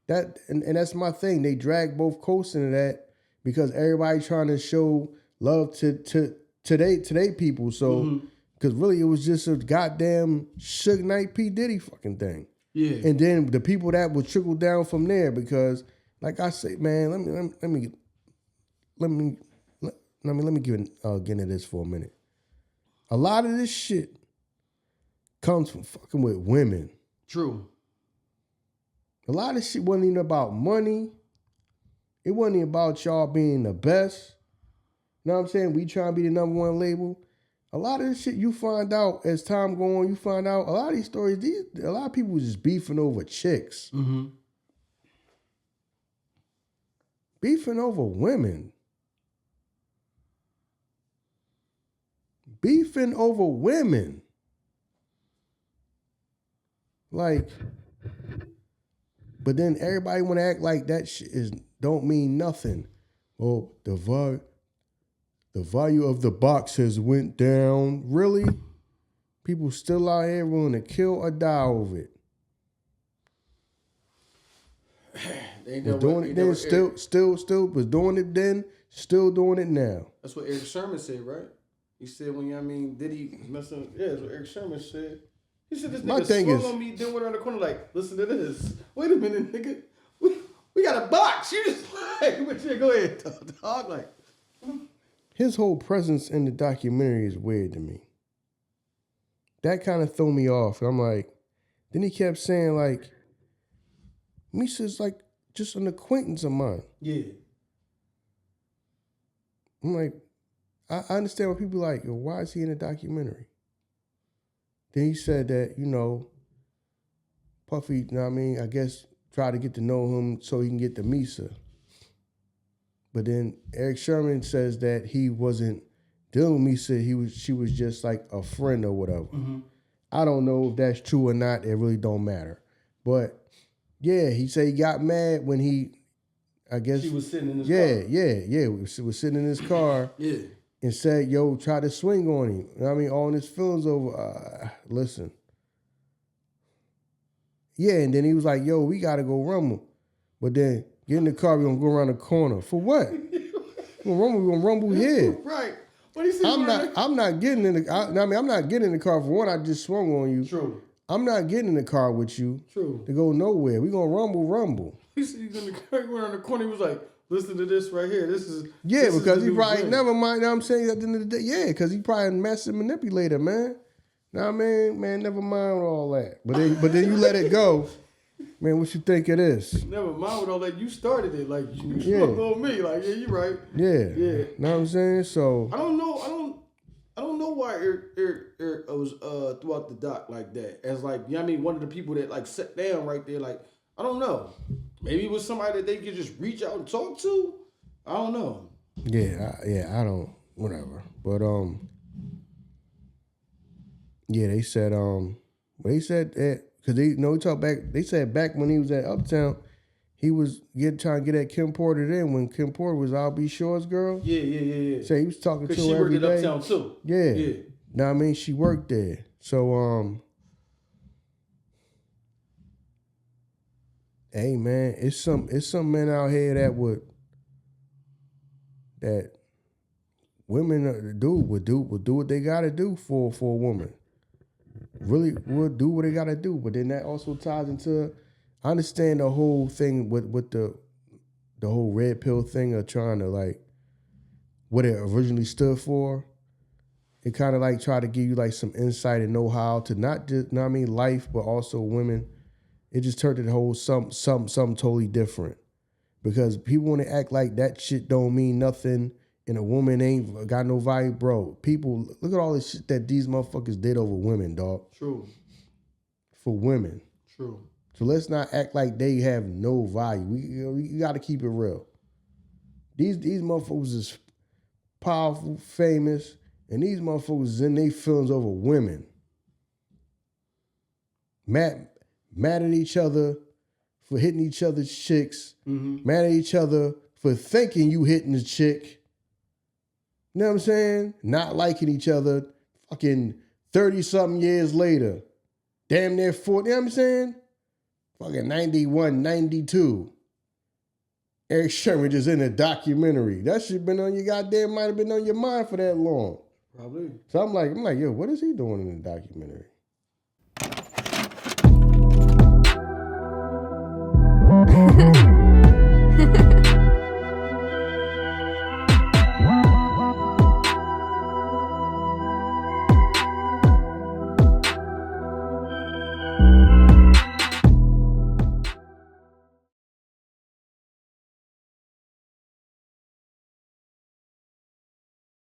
that, and that's my thing. They drag both coasts into that because everybody trying to show love to they people. So, because really it was just a goddamn Suge Knight P. Diddy fucking thing.
Yeah.
And then the people that would trickle down from there because, like I say, man, let me get into this for a minute. A lot of this shit comes from fucking with women.
True.
A lot of shit wasn't even about money. It wasn't even about y'all being the best. You know what I'm saying? We trying to be the number one label. A lot of this shit you find out as time go on, you find out a lot of these stories, a lot of people was just beefing over chicks.
Mm-hmm.
Beefing over women. Beefing over women. Like, but then everybody want to act like that shit don't mean nothing. Oh, the value of the box has went down. Really? People still out here willing to kill or die over it.
They
was doing it then, still was doing it then, still doing it now.
That's what Erick Sherman said, right? He said when Diddy messing, yeah, that's what Erick Sherman said. He said this nigga swung on me, then went around the corner like, listen to this. Wait a minute, nigga. We got a box. You just like, go ahead, dog. Like,
his whole presence in the documentary is weird to me. That kind of threw me off. I'm like, then he kept saying like, Misa's like just an acquaintance of mine.
Yeah.
I'm like, I understand why people like, why is he in a documentary? Then he said that, Puffy, I guess try to get to know him so he can get to Misa. But then Erick Sherman says that he wasn't dealing with Misa, she was just like a friend or whatever. Mm-hmm. I don't know if that's true or not, it really don't matter. But yeah, he said he got mad when
she was sitting in his car.
Yeah. She was sitting in his car.
Yeah.
And said, yo, try to swing on him. All his feelings over. Listen. Yeah, and then he was like, yo, we got to go rumble. But then get in the car, we're going to go around the corner. For what? We're going to rumble here.
Right. What he said?
I'm not getting in the I'm not getting in the car. For one, I just swung on you.
True.
I'm not getting in the car with you.
True.
To go nowhere. We're going to rumble.
He said he's in the car, went around the corner, he was like, listen to this right here.
Because he probably never mind. You know what I'm saying at the end of the day, yeah, because he probably a massive manipulator, man. Know what I mean, man, never mind all that. But then you let it go, man. What you think it is?
Never mind with all that. You started it, like you spoke on me, like yeah, you right.
Yeah. Know what I'm saying? So
I don't know why Erick was throughout the doc like that. As like one of the people that like sat down right there, like I don't know. Maybe it was somebody that they could just reach out and talk to. I don't know.
Yeah, I don't. Whatever. But yeah, they said that because he talked back. They said back when he was at Uptown, he was trying to get at Kim Porter then when Kim Porter was I'll Be Sure's girl.
Yeah.
So he was talking to her
she
every
worked at
day.
Uptown too.
Yeah. Now she worked there. So hey man, it's some men out here that women would do what they gotta do for a woman. Really would do what they gotta do. But then that also ties into I understand the whole thing with the whole red pill thing of trying to like what it originally stood for. It kind of like try to give you like some insight and know-how to not just life, but also women. It just turned the whole something totally different. Because people want to act like that shit don't mean nothing and a woman ain't got no value. Bro, people, look at all this shit that these motherfuckers did over women, dog.
True.
For women.
True.
So let's not act like they have no value. We got to keep it real. These motherfuckers is powerful, famous, And these motherfuckers is in their feelings over women. Mad at each other for hitting each other's chicks. Mad at each other for thinking you hitting the chick. You know what I'm saying? Not liking each other. Fucking 30-something years later. Damn near 40. You know what I'm saying? Fucking 91, 92. Erick Sherman just in a documentary. That shit been on your goddamn, might have been on your mind for that long.
Probably.
So I'm like, yo, what is he doing in the documentary?